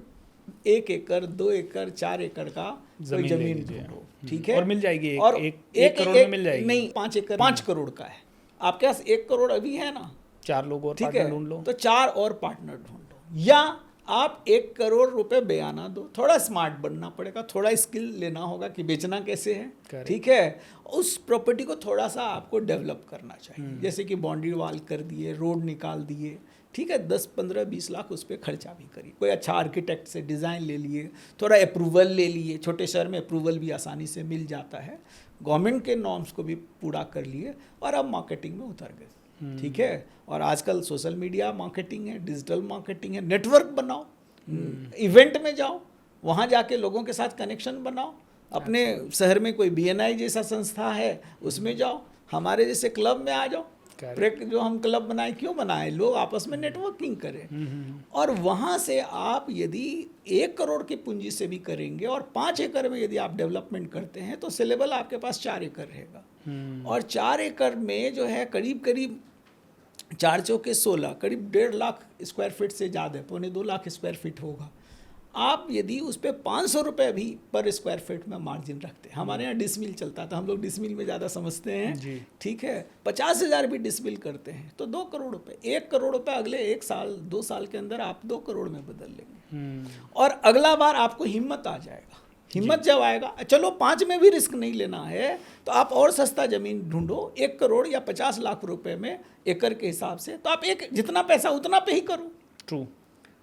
एकड़ 2 एकड़ 4 एकड़ का जमीन ढूंढो। ठीक है, और मिल जाएगी और 1 करोड़ में मिल जाएगी। नहीं, 5 एकड़ 5 करोड़ का है आपके पास, 1 करोड़ अभी है ना, 4 लोग और पार्टनर ढूंढ लो, तो 4 और पार्टनर ढूंढ लो, या आप 1 करोड़ रुपए बयाना दो। थोड़ा स्मार्ट बनना पड़ेगा, थोड़ा स्किल लेना होगा कि बेचना कैसे है। ठीक है, उस प्रॉपर्टी को थोड़ा सा आपको डेवलप करना चाहिए, जैसे कि बाउंड्री वॉल कर दिए, रोड निकाल दिए। ठीक है, 10 15 20 लाख उस पर खर्चा भी करिए, कोई अच्छा आर्किटेक्ट से डिज़ाइन ले लिए, थोड़ा अप्रूवल ले लिए, छोटे शहर में अप्रूवल भी आसानी से मिल जाता है, गवर्नमेंट के नॉर्म्स को भी पूरा कर लिए और अब मार्केटिंग में उतर गए। ठीक है, और आजकल सोशल मीडिया मार्केटिंग है, डिजिटल मार्केटिंग है, नेटवर्क बनाओ, इवेंट में जाओ, वहाँ जाके लोगों के साथ कनेक्शन बनाओ, अपने शहर में कोई BNI जैसा संस्था है उसमें जाओ, हमारे जैसे क्लब में आ जाओ, जो हम क्लब बनाए क्यों बनाए, लोग आपस में नेटवर्किंग करें। और वहाँ से आप यदि 1 करोड़ की पूंजी से भी करेंगे और 5 एकड़ में यदि आप डेवलपमेंट करते हैं तो सेलेबल आपके पास 4 एकड़ रहेगा। और 4 एकड़ में जो है करीब करीब 4 चौके 16, करीब 1.5 लाख स्क्वायर फीट से ज़्यादा, 1.25 लाख स्क्वायर फीट होगा। आप यदि उस पर 500 रुपये भी पर स्क्वायर फीट में मार्जिन रखते हैं, हमारे यहाँ डिसमिल चलता था, हम लोग डिसमिल में ज़्यादा समझते हैं, ठीक है, 50,000 भी डिसमिल करते हैं तो 2 करोड़ रुपए, 1 करोड़ रुपए अगले 1 साल 2 साल के अंदर आप 2 करोड़ में बदल लेंगे। और अगला बार आपको हिम्मत आ जाएगा। हिम्मत जब आएगा, चलो 5 में भी रिस्क नहीं लेना है तो आप और सस्ता ज़मीन ढूंढो, 1 करोड़ या 50 लाख रुपए में एकड़ के हिसाब से, तो आप एक जितना पैसा उतना पे ही करो। ट्रू।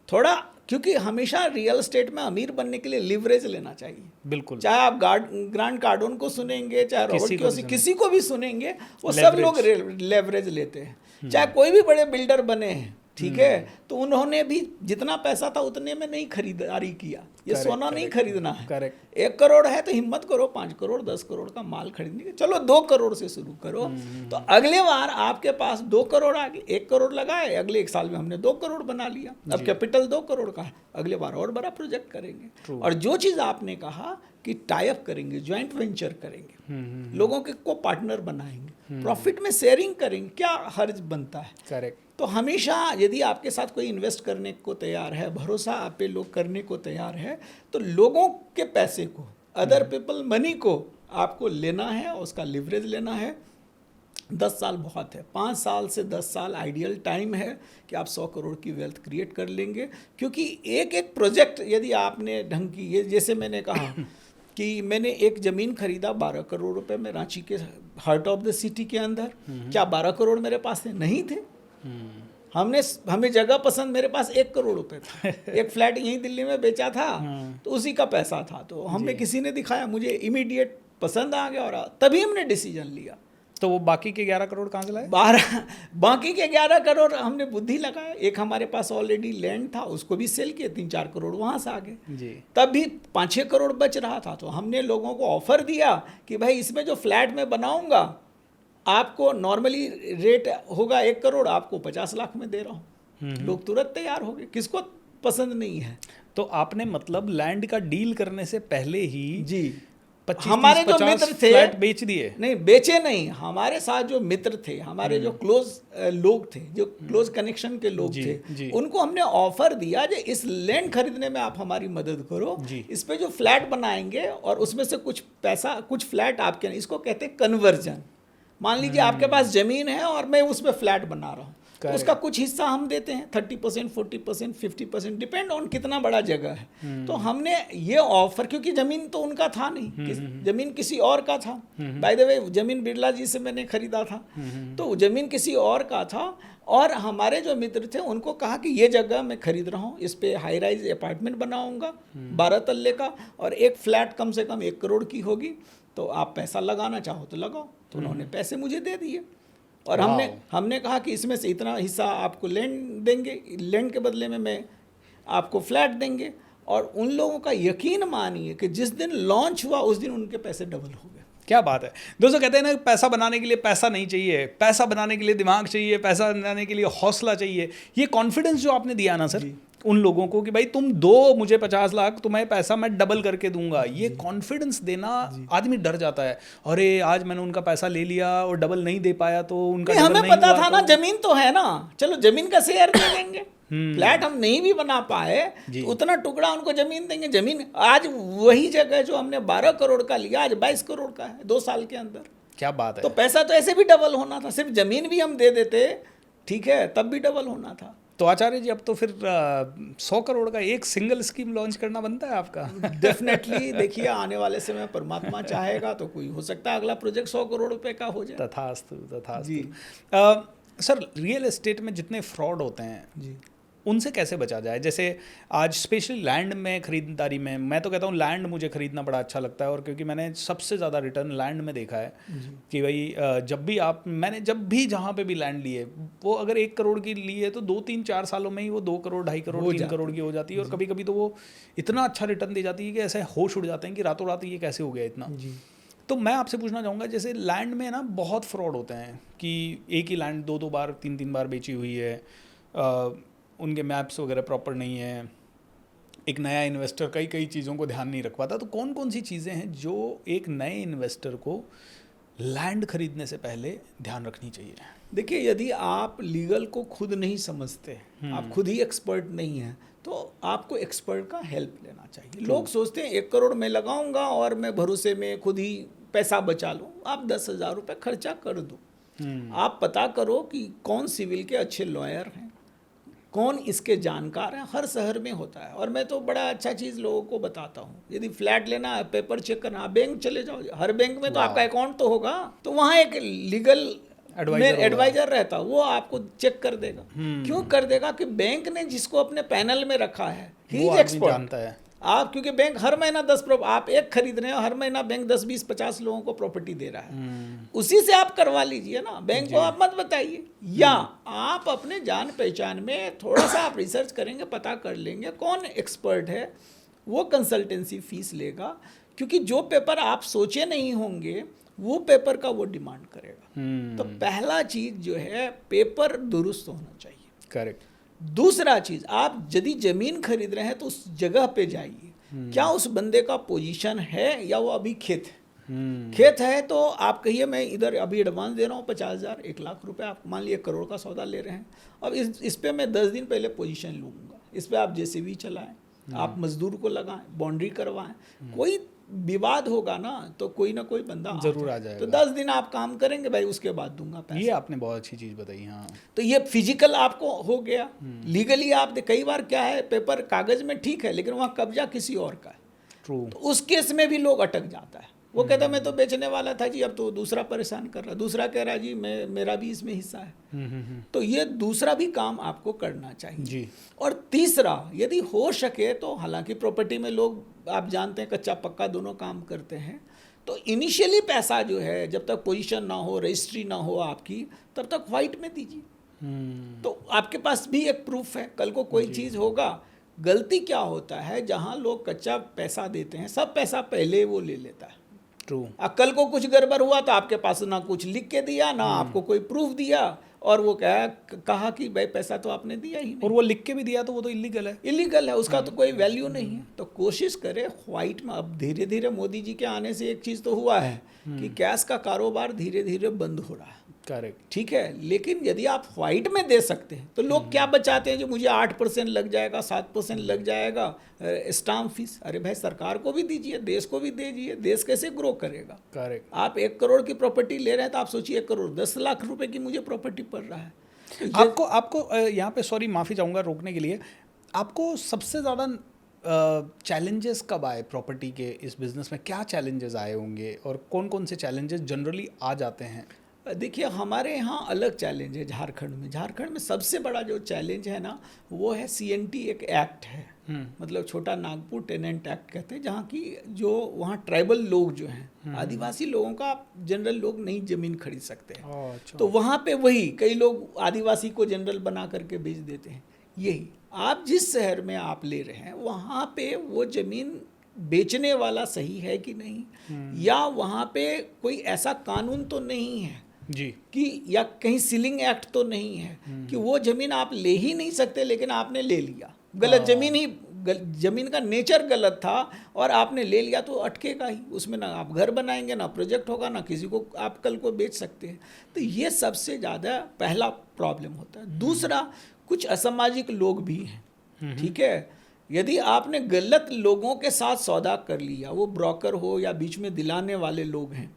थोड़ा, क्योंकि हमेशा रियल एस्टेट में अमीर बनने के लिए लिवरेज लेना चाहिए। बिल्कुल। चाहे आप ग्रांड कार्डोन को सुनेंगे, चाहे रॉबर्ट किसी को भी सुनेंगे, वो सब लोग लेवरेज लेते हैं। चाहे कोई भी बड़े बिल्डर बने हैं, ठीक है, तो उन्होंने भी जितना पैसा था उतने में नहीं खरीदारी किया। ये सोना नहीं खरीदना है। करेक्ट। 1 करोड़ है तो हिम्मत करो 5 करोड़ 10 करोड़ का माल खरीदने की, चलो 2 करोड़ से शुरू करो। तो अगले बार आपके पास 2 करोड़ आ गए, 1 करोड़ लगाए, अगले 1 साल में हमने 2 करोड़ बना लिया, अब कैपिटल 2 करोड़ का है, अगले बार और बड़ा प्रोजेक्ट करेंगे। और जो चीज़ आपने कहा कि टाई अप करेंगे, ज्वाइंट वेंचर करेंगे, लोगों के को पार्टनर बनाएंगे, प्रॉफिट में शेयरिंग करेंगे, क्या हर्ज बनता है। करेक्ट। तो हमेशा यदि आपके साथ कोई इन्वेस्ट करने को तैयार है, भरोसा आप पे लोग करने को तैयार है, तो लोगों के पैसे को, अदर पीपल मनी को आपको लेना है और उसका लिवरेज लेना है। 10 साल बहुत है, 5 साल से 10 साल आइडियल टाइम है कि आप 100 करोड़ की वेल्थ क्रिएट कर लेंगे। क्योंकि एक एक प्रोजेक्ट यदि आपने ढंग की, ये जैसे मैंने कहा कि मैंने एक ज़मीन खरीदा 12 करोड़ रुपए में रांची के हार्ट ऑफ द सिटी के अंदर, क्या 12 करोड़ मेरे पास थे? नहीं थे। हमें जगह पसंद, मेरे पास 1 करोड़ रुपए था, एक फ्लैट यहीं दिल्ली में बेचा था, तो उसी का पैसा था, तो हमें किसी ने दिखाया, मुझे इमीडिएट पसंद आ गया और तभी हमने डिसीजन लिया। तो वो बाकी के 11 करोड़ कहाँ से लाए? बाकी के 11 करोड़ हमने बुद्धि लगाया। एक हमारे पास ऑलरेडी लैंड था, उसको भी सेल किए, 3-4 करोड़ वहाँ से आ गए। तब भी 5-6 करोड़ बच रहा था, तो हमने लोगों को ऑफर दिया कि भाई इसमें जो फ्लैट में बनाऊंगा, आपको नॉर्मली रेट होगा 1 करोड़, आपको 50 लाख में दे रहा हूँ। लोग तुरंत तैयार हो गए, किसको पसंद नहीं है। तो आपने मतलब लैंड का डील करने से पहले ही जी 25 हमारे जो मित्र थे फ्लैट बेच दिए? नहीं बेचे नहीं, हमारे साथ जो मित्र थे, हमारे जो क्लोज लोग थे, जो क्लोज कनेक्शन के लोग थे, उनको हमने ऑफर दिया कि इस लैंड खरीदने में आप हमारी मदद करो, इस पे जो फ्लैट बनाएंगे और उसमें से कुछ पैसा, कुछ फ्लैट आपके, इसको कहते हैं कन्वर्जन। मान लीजिए आपके पास जमीन है और मैं उसमें फ्लैट बना रहा हूँ, तो उसका कुछ हिस्सा हम देते हैं, 30%, 40%, 50%, डिपेंड ऑन कितना बड़ा जगह है। तो हमने ये ऑफर, क्योंकि जमीन तो उनका था नहीं, जमीन किसी और का था। बाय द वे जमीन बिरला जी से मैंने खरीदा था, तो जमीन किसी और का था। और हमारे जो मित्र थे उनको कहा कि ये जगह मैं खरीद रहा हूँ, इस पे हाई राइज अपार्टमेंट बनाऊंगा 12 तल्ले का, और एक फ्लैट कम से कम 1 करोड़ की होगी, तो आप पैसा लगाना चाहो तो लगाओ। तो उन्होंने पैसे मुझे दे दिए और हमने कहा कि इसमें से इतना हिस्सा आपको लैंड देंगे, लैंड के बदले में मैं आपको फ्लैट देंगे। और उन लोगों का यकीन मानिए कि जिस दिन लॉन्च हुआ उस दिन उनके पैसे डबल हो गए। क्या बात है दोस्तों। कहते हैं ना, पैसा बनाने के लिए पैसा नहीं चाहिए, पैसा बनाने के लिए दिमाग चाहिए, पैसा बनाने के लिए हौसला चाहिए। ये कॉन्फिडेंस जो आपने दिया ना सर उन लोगों को कि भाई तुम दो मुझे 50 लाख, तुम्हें पैसा मैं डबल करके दूंगा, ये कॉन्फिडेंस देना, आदमी डर जाता है, अरे आज मैंने उनका पैसा ले लिया और डबल नहीं दे पाया तो उनका डबल हमें नहीं पता हुआ था ना, जमीन तो है ना, चलो जमीन का शेयर दे देंगे। फ्लैट हम नहीं भी बना पाए तो उतना टुकड़ा उनको जमीन देंगे। जमीन आज वही जगह जो हमने 12 करोड़ का लिया आज 22 करोड़ का है 2 साल के अंदर। क्या बात है। तो पैसा तो ऐसे भी डबल होना था, सिर्फ जमीन भी हम दे देते, ठीक है, तब भी डबल होना था। तो आचार्य जी अब तो फिर 100 करोड़ का एक सिंगल स्कीम लॉन्च करना बनता है आपका। डेफिनेटली देखिए, आने वाले समय परमात्मा चाहेगा तो कोई हो सकता है अगला प्रोजेक्ट 100 करोड़ रुपए का हो जाए। तथास्तु तथास्तु। सर रियल एस्टेट में जितने फ्रॉड होते हैं जी, उनसे कैसे बचा जाए? जैसे आज स्पेशली लैंड में खरीदारी में, मैं तो कहता हूँ लैंड मुझे खरीदना बड़ा अच्छा लगता है, और क्योंकि मैंने सबसे ज़्यादा रिटर्न लैंड में देखा है कि भाई मैंने जब भी जहाँ पे भी लैंड लिए, वो अगर 1 करोड़ की ली है तो 2-3-4 सालों में ही वो 2 करोड़ 2.5 करोड़ 3 करोड़ की हो जाती है। और कभी कभी तो वो इतना अच्छा रिटर्न दे जाती है कि ऐसे होश उड़ जाते हैं कि रातों रात ये कैसे हो गया इतना। तो मैं आपसे पूछना चाहूँगा, जैसे लैंड में ना बहुत फ्रॉड होते हैं कि एक ही लैंड 2-2 बार 3-3 बार बेची हुई है, उनके मैप्स वगैरह प्रॉपर नहीं है, एक नया इन्वेस्टर कई कई चीज़ों को ध्यान नहीं रख पाता। तो कौन कौन सी चीज़ें हैं जो एक नए इन्वेस्टर को लैंड खरीदने से पहले ध्यान रखनी चाहिए? देखिए, यदि आप लीगल को खुद नहीं समझते, आप खुद ही एक्सपर्ट नहीं हैं, तो आपको एक्सपर्ट का हेल्प लेना चाहिए। लोग सोचते हैं 1 करोड़ मैं लगाऊंगा और मैं भरोसे में खुद ही पैसा बचा लूँ। आप 10,000 रुपये खर्चा कर दो। आप पता करो कि कौन सिविल के अच्छे लॉयर हैं, कौन इसके जानकार हैं। हर शहर में होता है। और मैं तो बड़ा अच्छा चीज़ लोगों को बताता हूँ, यदि फ्लैट लेना है, पेपर चेक करना है, बैंक चले जाओ। हर बैंक में तो आपका अकाउंट तो होगा, तो वहाँ एक लीगल एडवाइजर रहता, वो आपको चेक कर देगा। क्यों कर देगा? कि बैंक ने जिसको अपने पैनल में रखा है, ही इज एक्सपर्ट है। आप क्योंकि बैंक हर महीना 10 आप एक खरीद रहे हो, हर महीना बैंक 10, 20, 50 लोगों को प्रॉपर्टी दे रहा है, उसी से आप करवा लीजिए ना, बैंक को आप मत बताइए। या आप अपने जान पहचान में थोड़ा सा आप रिसर्च करेंगे, पता कर लेंगे कौन एक्सपर्ट है, वो कंसल्टेंसी फीस लेगा। क्योंकि जो पेपर आप सोचे नहीं होंगे, वो पेपर का वो डिमांड करेगा। तो पहला चीज जो है, पेपर दुरुस्त होना चाहिए। करेक्ट। दूसरा चीज, आप यदि जमीन खरीद रहे हैं तो उस जगह पे जाइए, क्या उस बंदे का पोजीशन है या वो अभी खेत है। खेत है तो आप कहिए मैं इधर अभी एडवांस दे रहा हूँ 50,000, 1 लाख रुपए, आप मान लीजिए 1 करोड़ का सौदा ले रहे हैं। अब इस पे मैं 10 दिन पहले पोजीशन लूँगा, इस पे आप जेसीबी चलाएं, आप मजदूर को लगाएं, बाउंड्री करवाएं, कोई विवाद होगा ना तो कोई ना कोई बंदा जरूर आ जाएगा। तो 10 दिन आप काम करेंगे भाई, उसके बाद दूंगा पैसा। ये आपने बहुत अच्छी चीज़ बताई। हाँ, तो ये फिजिकल आपको हो गया। लीगली आप कई बार क्या है, पेपर कागज में ठीक है, लेकिन वहाँ कब्जा किसी और का है। ट्रू। तो उस केस में भी लोग अटक जाता है। वो कहता है मैं तो बेचने वाला था जी, अब तो दूसरा परेशान कर रहा, दूसरा कह रहा जी मेरा भी इसमें हिस्सा है। तो ये दूसरा भी काम आपको करना चाहिए जी। और तीसरा, यदि हो सके तो, हालांकि प्रॉपर्टी में लोग आप जानते हैं कच्चा पक्का दोनों काम करते हैं, तो इनिशियली पैसा जो है, जब तक पोजीशन ना हो, रजिस्ट्री ना हो आपकी, तब तक व्हाइट में दीजिए। तो आपके पास भी एक प्रूफ है, कल को कोई चीज़ होगा। गलती क्या होता है, जहाँ लोग कच्चा पैसा देते हैं, सब पैसा पहले वो ले लेता है। ट्रू। कल को कुछ गड़बड़ हुआ तो आपके पास ना कुछ लिख के दिया, ना आपको कोई प्रूफ दिया, और वो कहा कि भाई पैसा तो आपने दिया ही नहीं। और वो लिख के भी दिया तो वो तो इलीगल है। इलीगल है, उसका तो कोई वैल्यू नहीं है। तो कोशिश करें व्हाइट में। अब धीरे धीरे मोदी जी के आने से एक चीज़ तो हुआ है कि कैश का कारोबार धीरे धीरे बंद हो रहा है। करेक्ट। ठीक है, लेकिन यदि आप व्हाइट में दे सकते हैं तो लोग क्या बचाते हैं, जो मुझे 8% लग जाएगा, 7% लग जाएगा स्टाम्प फीस। अरे भाई, सरकार को भी दीजिए, देश को भी दीजिए, देश कैसे ग्रो करेगा। करेक्ट। आप 1 करोड़ की प्रॉपर्टी ले रहे हैं तो आप सोचिए 1 करोड़ 10 लाख रुपए की मुझे प्रॉपर्टी पड़ रहा है। तो आपको यहाँ पे सॉरी माफ़ी चाहूँगा रोकने के लिए, आपको सबसे ज़्यादा चैलेंजेस कब आए प्रॉपर्टी के इस बिज़नेस में? क्या चैलेंजेस आए होंगे और कौन कौन से चैलेंजेस जनरली आ जाते हैं? देखिए, हमारे यहाँ अलग चैलेंज है झारखंड में सबसे बड़ा जो चैलेंज है ना, वो है CNT एक एक्ट है, मतलब छोटा नागपुर टेनेंट एक्ट कहते हैं, जहाँ की जो वहाँ ट्राइबल लोग जो हैं, आदिवासी लोगों का जनरल लोग नहीं ज़मीन खरीद सकते हैं। अच्छा। तो वहाँ पे वही कई लोग आदिवासी को जनरल बना करके बेच देते हैं। यही आप जिस शहर में आप ले रहे हैं, वहाँ पे वो ज़मीन बेचने वाला सही है कि नहीं, या वहाँ पे कोई ऐसा कानून तो नहीं है जी कि, या कहीं सीलिंग एक्ट तो नहीं है कि वो ज़मीन आप ले ही नहीं सकते, लेकिन आपने ले लिया। गलत ज़मीन ही, ज़मीन का नेचर गलत था और आपने ले लिया तो अटकेगा ही उसमें। ना आप घर बनाएंगे, ना प्रोजेक्ट होगा, ना किसी को आप कल को बेच सकते हैं। तो ये सबसे ज़्यादा पहला प्रॉब्लम होता है। दूसरा, कुछ असामाजिक लोग भी हैं। ठीक है, यदि आपने गलत लोगों के साथ सौदा कर लिया, वो ब्रोकर हो या बीच में दिलाने वाले लोग हैं,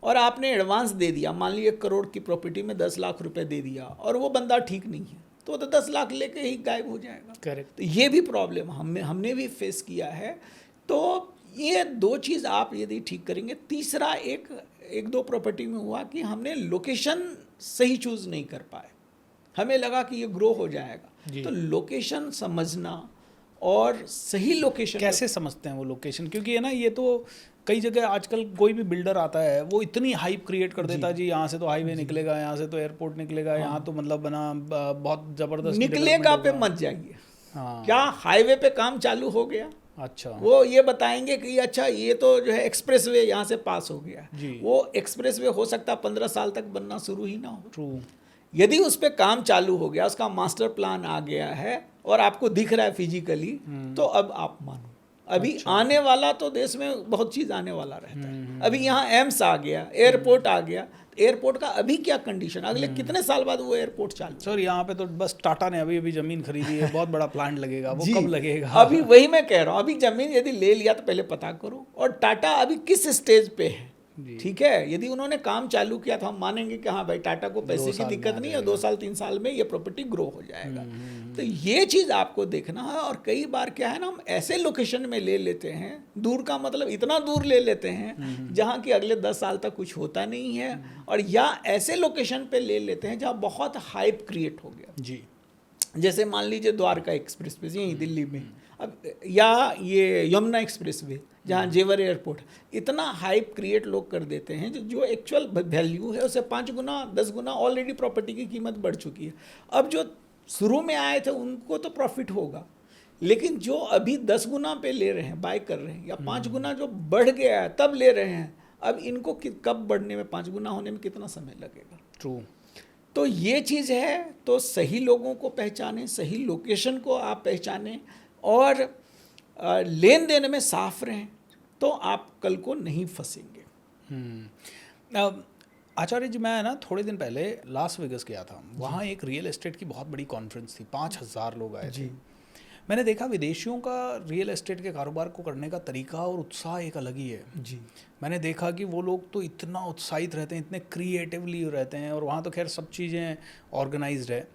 और आपने एडवांस दे दिया, मान लीजिए 1 करोड़ की प्रॉपर्टी में 10 लाख रुपए दे दिया, और वो बंदा ठीक नहीं है, तो 10 लाख लेके ही गायब हो जाएगा। करेक्ट। तो ये भी प्रॉब्लम हमने भी फेस किया है। तो ये 2 चीज़ आप यदि ठीक करेंगे। तीसरा, एक 2 प्रॉपर्टी में हुआ कि हमने लोकेशन सही चूज़ नहीं कर पाए। हमें लगा कि ये ग्रो हो जाएगा, तो लोकेशन समझना और सही लोकेशन कैसे समझते हैं वो लोकेशन? क्योंकि है ना, ये तो कई जगह आजकल कोई भी बिल्डर आता है, वो इतनी हाइप क्रिएट कर देता है जी, यहाँ से तो हाईवे निकलेगा, यहाँ से तो एयरपोर्ट निकलेगा, यहाँ तो मतलब बना बहुत ज़बरदस्त निकलेगा पे मत जाइए। क्या हाईवे पे काम चालू हो गया, अच्छा वो ये बताएंगे कि अच्छा ये तो जो है एक्सप्रेसवे यहाँ से पास हो गया, जी। वो एक्सप्रेसवे हो सकता है 15 साल तक बनना शुरू ही ना हो। ट्रू। यदि उस पर काम चालू हो गया, उसका मास्टर प्लान आ गया है और आपको दिख रहा है फिजिकली, तो अब आप मानो। अभी आने वाला तो देश में बहुत चीज़ आने वाला रहता है। अभी यहाँ एम्स आ गया, एयरपोर्ट आ गया, एयरपोर्ट का अभी क्या कंडीशन, अगले कितने साल बाद वो एयरपोर्ट चालू। सर यहाँ पे तो बस टाटा ने अभी अभी जमीन खरीदी है, बहुत बड़ा प्लांट लगेगा, वो जी, कब लगेगा? अभी वही मैं कह रहा हूँ, अभी जमीन यदि ले लिया तो पहले पता करो। और टाटा अभी किस स्टेज पे है, ठीक है। यदि उन्होंने काम चालू किया तो हम मानेंगे कि हाँ भाई टाटा को पैसे की दिक्कत नहीं है, 2 साल 3 साल में ये प्रॉपर्टी ग्रो हो जाएगा। तो ये चीज़ आपको देखना है। और कई बार क्या है ना, हम ऐसे लोकेशन में ले लेते हैं, दूर का मतलब इतना दूर ले लेते हैं जहाँ की अगले 10 साल तक कुछ होता नहीं है, और या ऐसे लोकेशन पे ले लेते हैं जहाँ बहुत हाइप क्रिएट हो गया। जी। जैसे मान लीजिए द्वारका एक्सप्रेस वे यहीं दिल्ली में, अब या ये यमुना एक्सप्रेस वे जहाँ जेवर एयरपोर्ट, इतना हाइप क्रिएट लोग कर देते हैं जो एक्चुअल वैल्यू है उससे 5 गुना 10 गुना ऑलरेडी प्रॉपर्टी की कीमत बढ़ चुकी है। अब जो शुरू में आए थे उनको तो प्रॉफिट होगा, लेकिन जो अभी 10 गुना पे ले रहे हैं, बाय कर रहे हैं, या 5 गुना जो बढ़ गया है तब ले रहे हैं, अब इनको कब बढ़ने में, 5 गुना होने में कितना समय लगेगा। ट्रू। तो ये चीज़ है, तो सही लोगों को पहचानें, सही लोकेशन को आप पहचानें, और लेन देन में साफ रहें, तो आप कल को नहीं फंसेंगे। आचार्य जी, मैं ना थोड़े दिन पहले लास वेगस गया था, वहाँ एक रियल एस्टेट की बहुत बड़ी कॉन्फ्रेंस थी, 5000 लोग आए थे। मैंने देखा विदेशियों का रियल एस्टेट के कारोबार को करने का तरीका और उत्साह एक अलग ही है। जी, मैंने देखा कि वो लोग तो इतना उत्साहित रहते हैं, इतने क्रिएटिवली रहते हैं, और वहाँ तो खैर सब चीज़ें ऑर्गेनाइज्ड है।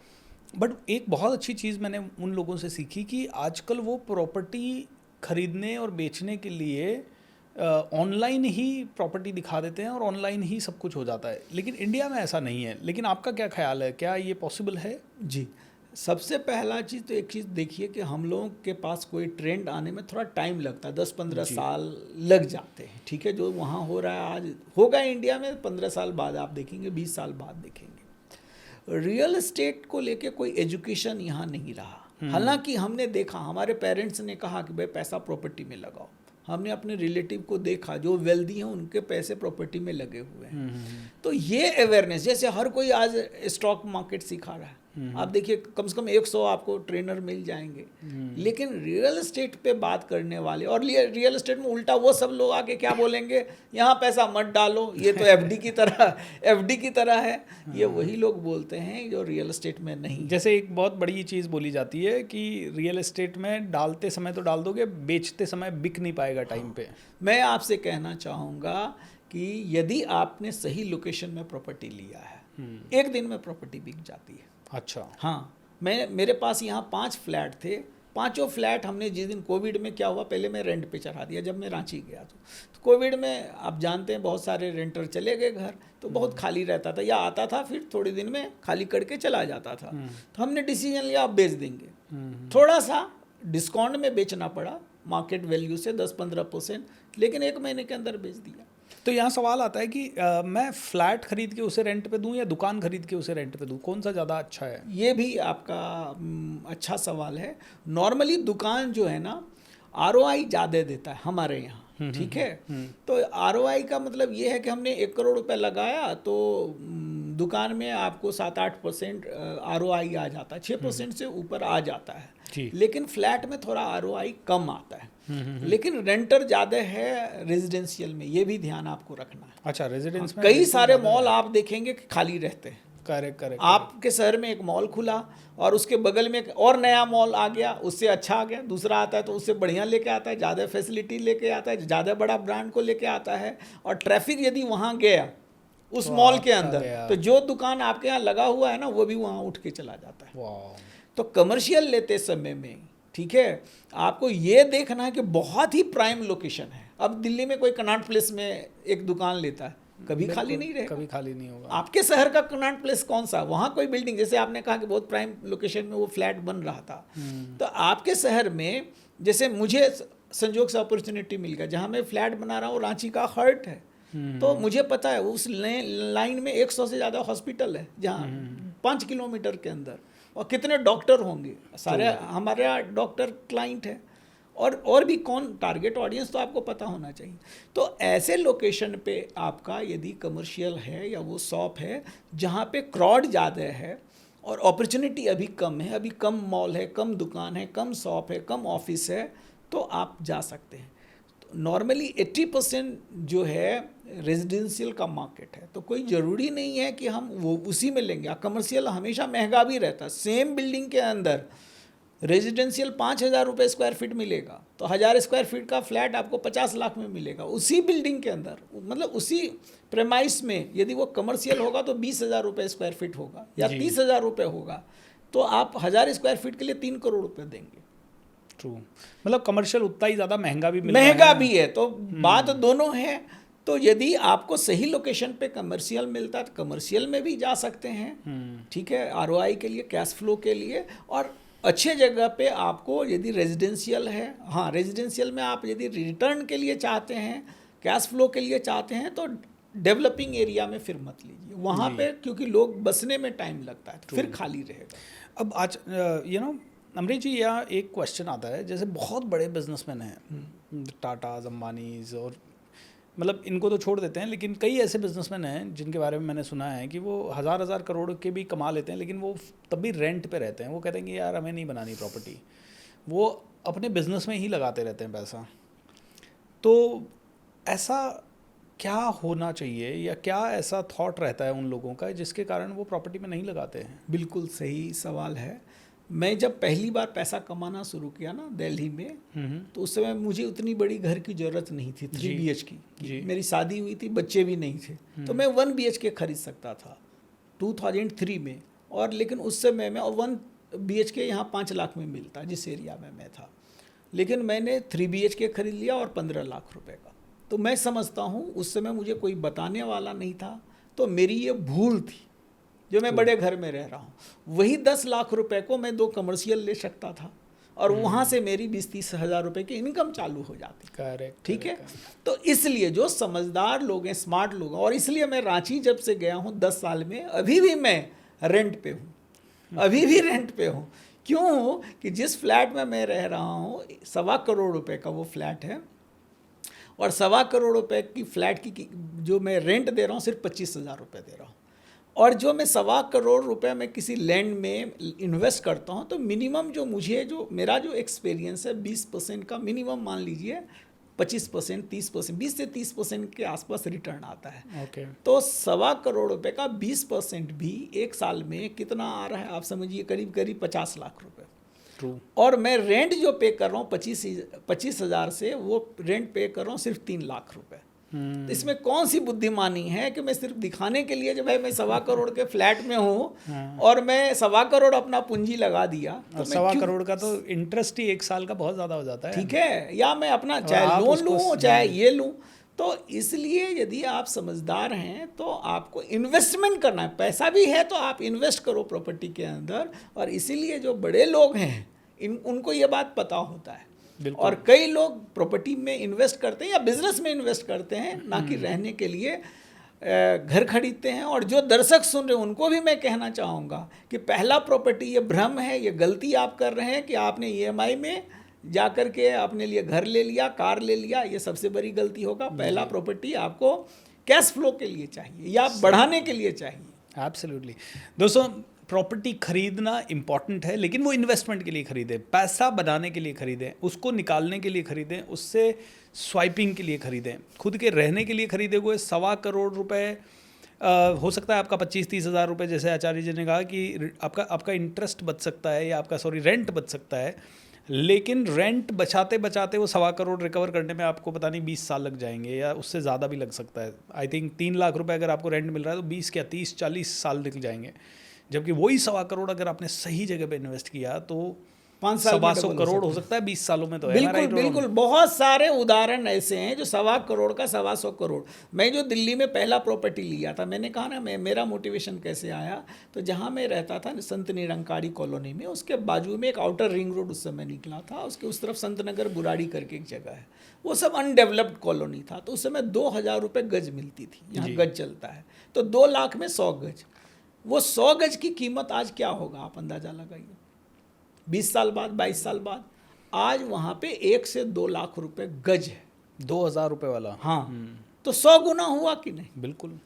बट एक बहुत अच्छी चीज़ मैंने उन लोगों से सीखी कि आजकल वो प्रॉपर्टी खरीदने और बेचने के लिए ऑनलाइन ही प्रॉपर्टी दिखा देते हैं और ऑनलाइन ही सब कुछ हो जाता है, लेकिन इंडिया में ऐसा नहीं है। लेकिन आपका क्या ख्याल है, क्या ये पॉसिबल है? जी, सबसे पहला चीज़ तो एक चीज़ देखिए कि हम लोगों के पास कोई ट्रेंड आने में थोड़ा टाइम लगता है, 10-15 साल लग जाते हैं, ठीक है। जो वहाँ हो रहा है आज होगा इंडिया में 15 साल बाद आप देखेंगे, 20 साल बाद देखेंगे। रियल एस्टेट को लेके कोई एजुकेशन यहाँ नहीं रहा। हालांकि हमने देखा, हमारे पेरेंट्स ने कहा कि भाई पैसा प्रॉपर्टी में लगाओ, हमने अपने रिलेटिव को देखा जो वेल्दी हैं उनके पैसे प्रॉपर्टी में लगे हुए हैं। तो ये अवेयरनेस, जैसे हर कोई आज स्टॉक मार्केट सिखा रहा है, आप देखिए कम से कम 100 आपको ट्रेनर मिल जाएंगे, लेकिन रियल एस्टेट पे बात करने वाले, और रियल एस्टेट में उल्टा वो सब लोग आके क्या बोलेंगे, यहाँ पैसा मत डालो, ये तो एफडी की तरह है। ये वही लोग बोलते हैं जो रियल एस्टेट में नहीं। जैसे एक बहुत बड़ी चीज़ बोली जाती है कि रियल एस्टेट में डालते समय तो डाल दोगे, बेचते समय बिक नहीं पाएगा टाइम पे। मैं आपसे कहना चाहूँगा कि यदि आपने सही लोकेशन में प्रॉपर्टी लिया है, एक दिन में प्रॉपर्टी बिक जाती है। अच्छा। हाँ, मेरे पास यहाँ 5 फ्लैट थे, 5 फ्लैट हमने जिस दिन कोविड में क्या हुआ, पहले मैं रेंट पे चढ़ा दिया जब मैं रांची गया तो कोविड में आप जानते हैं बहुत सारे रेंटर चले गए घर, तो बहुत खाली रहता था, या आता था फिर थोड़े दिन में खाली करके चला जाता था। तो हमने डिसीजन लिया आप बेच देंगे, थोड़ा सा डिस्काउंट में बेचना पड़ा मार्केट वैल्यू से 10-15%, लेकिन 1 महीने के अंदर बेच दिया। तो यहाँ सवाल आता है कि मैं फ्लैट खरीद के उसे रेंट पे दूँ या दुकान खरीद के उसे रेंट पे दूँ, कौन सा ज़्यादा अच्छा है? ये भी आपका अच्छा सवाल है। नॉर्मली दुकान जो है ना ROI ज़्यादा देता है हमारे यहाँ, ठीक है। तो ROI का मतलब ये है कि हमने 1 करोड़ रुपए लगाया तो दुकान में आपको 7-8% ROI आ जाता है, 6% से ऊपर आ जाता है। लेकिन फ्लैट में थोड़ा ROI कम आता है, लेकिन रेंटर ज़्यादा है रेजिडेंशियल में, ये भी ध्यान आपको रखना है। अच्छा, रेजिडेंस में कई सारे मॉल आप देखेंगे कि खाली रहते हैं। करेक्ट। आपके शहर में एक मॉल खुला और उसके बगल में एक और नया मॉल आ गया, उससे अच्छा आ गया, दूसरा आता है तो उससे बढ़िया लेके आता है, ज़्यादा फैसिलिटी लेके आता है, ज़्यादा बड़ा ब्रांड को लेके आता है, और ट्रैफिक यदि वहाँ गया उस मॉल के अंदर, तो जो दुकान आपके यहाँ लगा हुआ है ना वो भी वहाँ उठ के चला जाता है। तो कमर्शियल लेते समय में, ठीक है, आपको ये देखना है कि बहुत ही प्राइम लोकेशन है। अब दिल्ली में कोई कनॉट प्लेस में एक दुकान लेता है, कभी खाली नहीं रहेगा, कभी खाली नहीं होगा। आपके शहर का कनॉट प्लेस कौन सा, वहाँ कोई बिल्डिंग, जैसे आपने कहा कि बहुत प्राइम लोकेशन में वो फ्लैट बन रहा था, तो आपके शहर में, जैसे मुझे संजोग से अपॉर्चुनिटी मिल गया, जहाँ मैं फ्लैट बना रहा हूँ रांची का हार्ट है, तो मुझे पता है उस लाइन में 100 से ज़्यादा हॉस्पिटल है, जहाँ 5 किलोमीटर के अंदर, और कितने डॉक्टर होंगे, सारे हमारे डॉक्टर क्लाइंट है, और भी कौन टारगेट ऑडियंस तो आपको पता होना चाहिए। तो ऐसे लोकेशन पे आपका यदि कमर्शियल है या वो शॉप है जहाँ पे क्राउड ज़्यादा है और अपॉर्चुनिटी अभी कम है, अभी कम मॉल है, कम दुकान है, कम शॉप है, कम ऑफिस है, तो आप जा सकते हैं। तो नॉर्मली 80% जो है रेजिडेंशियल का मार्केट है, तो कोई ज़रूरी नहीं है कि हम वो उसी में लेंगे। कमर्शियल हमेशा महंगा भी रहता है। सेम बिल्डिंग के अंदर रेजिडेंशियल 5,000 रुपये स्क्वायर फीट मिलेगा, तो 1,000 स्क्वायर फीट का फ्लैट आपको 50 लाख में मिलेगा उसी बिल्डिंग के अंदर, मतलब उसी प्रेमाइस में। यदि वो कमर्शियल होगा तो 20,000 रुपये स्क्वायर फीट होगा या 30,000 रुपये होगा, तो आप 1,000 स्क्वायर फीट के लिए 3 करोड़ रुपये देंगे। ट्रू, मतलब कमर्शियल उतना ही ज़्यादा महंगा भी महंगा भी है, तो बात दोनों है। तो यदि आपको सही लोकेशन पे कमर्शियल मिलता है तो कमर्शियल में भी जा सकते हैं, ठीक है, आरओआई के लिए, कैश फ्लो के लिए। और अच्छे जगह पे आपको यदि रेजिडेंशियल है, हाँ रेजिडेंशियल में आप यदि रिटर्न के लिए चाहते हैं, कैश फ्लो के लिए चाहते हैं, तो डेवलपिंग एरिया में फिर मत लीजिए वहाँ पे, क्योंकि लोग बसने में टाइम लगता है, तो फिर खाली रहेगा। अब आज अमरीश जी, यहाँ एक क्वेश्चन आता है, जैसे बहुत बड़े बिजनेसमैन हैं, टाटा, अंबानीज, और मतलब इनको तो छोड़ देते हैं, लेकिन कई ऐसे बिजनेसमैन हैं जिनके बारे में मैंने सुना है कि वो हज़ार करोड़ के भी कमा लेते हैं, लेकिन वो तब भी रेंट पे रहते हैं। वो कहते हैं कि यार हमें नहीं बनानी प्रॉपर्टी, वो अपने बिजनेस में ही लगाते रहते हैं पैसा। तो ऐसा क्या होना चाहिए, या क्या ऐसा थॉट रहता है उन लोगों का जिसके कारण वो प्रॉपर्टी में नहीं लगाते हैं? बिल्कुल सही सवाल है। मैं जब पहली बार पैसा कमाना शुरू किया ना दिल्ली में, तो उस समय मुझे उतनी बड़ी घर की ज़रूरत नहीं थी, 3 BHK की। मेरी शादी हुई थी, बच्चे भी नहीं थे, तो मैं 1 BHK खरीद सकता था 2003 में। और लेकिन उस समय में 1 BHK यहाँ 5 लाख में मिलता, जिस एरिया में मैं था। लेकिन मैंने 3 BHK खरीद लिया और 15 लाख रुपए का। तो मैं समझता हूँ उस समय मुझे कोई बताने वाला नहीं था, तो मेरी ये भूल थी जो मैं बड़े घर में रह रहा हूँ। वही 10 लाख रुपए को मैं 2 कमर्शियल ले सकता था, और वहाँ से मेरी 20-30 हज़ार रुपये की इनकम चालू हो जाती। करेक्ट, ठीक है। तो इसलिए जो समझदार लोग हैं, स्मार्ट लोग हैं, और इसलिए मैं रांची जब से गया हूँ 10 साल में, अभी भी मैं रेंट पे हूँ, अभी भी रेंट पे हूँ। क्यों? कि जिस फ्लैट में मैं रह रहा हूँ 1.25 करोड़ रुपए का वो फ्लैट है, और 1.25 करोड़ रुपए की फ्लैट की जो मैं रेंट दे रहा हूँ सिर्फ 25,000 रुपये दे रहा हूँ। और जो मैं 1.25 करोड़ रुपए में किसी लैंड में इन्वेस्ट करता हूँ, तो मिनिमम जो मुझे जो मेरा जो एक्सपीरियंस है 20% का मिनिमम, मान लीजिए 25%, 30%, 20 से 30% के आसपास रिटर्न आता है। ओके। तो 1.25 करोड़ रुपए का 20% भी एक साल में कितना आ रहा है, आप समझिए करीब करीब 50 लाख रुपए। ट्रू। और मैं रेंट जो पे कर रहा हूँ 25,000 से, वो रेंट पे कर रहा हूँ सिर्फ 3 लाख रुपए। तो इसमें कौन सी बुद्धिमानी है कि मैं सिर्फ दिखाने के लिए, जब भाई मैं 1.25 करोड़ के फ्लैट में हूँ और मैं 1.25 करोड़ अपना पूंजी लगा दिया, तो 1.25 करोड़ का तो इंटरेस्ट ही 1 साल का बहुत ज़्यादा हो जाता है। ठीक है, या मैं अपना चाहे लोन लूँ चाहे ये लूँ। तो इसलिए यदि आप समझदार हैं तो आपको इन्वेस्टमेंट करना है, पैसा भी है तो आप इन्वेस्ट करो प्रॉपर्टी के अंदर। और इसीलिए जो बड़े लोग हैं उनको ये बात पता होता है। और कई लोग प्रॉपर्टी में इन्वेस्ट करते हैं या बिजनेस में इन्वेस्ट करते हैं, ना कि रहने के लिए घर खरीदते हैं। और जो दर्शक सुन रहे हैं उनको भी मैं कहना चाहूँगा कि पहला प्रॉपर्टी ये भ्रम है, ये गलती आप कर रहे हैं कि आपने EMI में जा कर के अपने लिए घर ले लिया, कार ले लिया, ये सबसे बड़ी गलती होगा। पहला प्रॉपर्टी आपको कैश फ्लो के लिए चाहिए या बढ़ाने के लिए चाहिए। एब्सोल्युटली। दोस्तों, प्रॉपर्टी खरीदना इंपॉर्टेंट है, लेकिन वो इन्वेस्टमेंट के लिए खरीदें, पैसा बनाने के लिए खरीदें, उसको निकालने के लिए खरीदें, उससे स्वाइपिंग के लिए खरीदें, खुद के रहने के लिए खरीदे हुए 1.25 करोड़ रुपए हो सकता है आपका 25-30 हज़ार रुपये, जैसे आचार्य जी ने कहा कि आपका इंटरेस्ट बच सकता है, या आपका रेंट बच सकता है। लेकिन रेंट बचाते बचाते वो 1.25 करोड़ रिकवर करने में आपको पता नहीं 20 साल लग जाएंगे, या उससे ज़्यादा भी लग सकता है। आई थिंक 3 लाख रुपए अगर आपको रेंट मिल रहा है तो 20 क्या 30-40 साल निकल जाएंगे। जबकि वही 1.25 करोड़ अगर आपने सही जगह पे इन्वेस्ट किया तो 500 करोड़ हो सकता है 20 सालों में। तो बिल्कुल बिल्कुल, बहुत सारे उदाहरण ऐसे हैं जो 1.25 करोड़ का 125 करोड़। मैं जो दिल्ली में पहला प्रॉपर्टी लिया था, मैंने कहा ना मेरा मोटिवेशन कैसे आया, तो जहाँ मैं रहता था संत निरंकारी कॉलोनी में, उसके बाजू में एक आउटर रिंग रोड उस समय निकला था, उसके उस तरफ संत नगर बुराड़ी करके एक जगह है, वो सब अनडेवलप्ड कॉलोनी था। तो उस समय 2,000 रुपये गज मिलती थी, यहाँ गज चलता है, तो 2 लाख में 100 गज। वो 100 गज की कीमत आज क्या होगा, आप अंदाज़ा लगाइए। 20 साल बाद, 22 साल बाद आज वहाँ पे 1 से 2 लाख रुपए गज है। 2,000 रुपए वाला। हाँ, तो 100 गुना हुआ कि नहीं? बिल्कुल।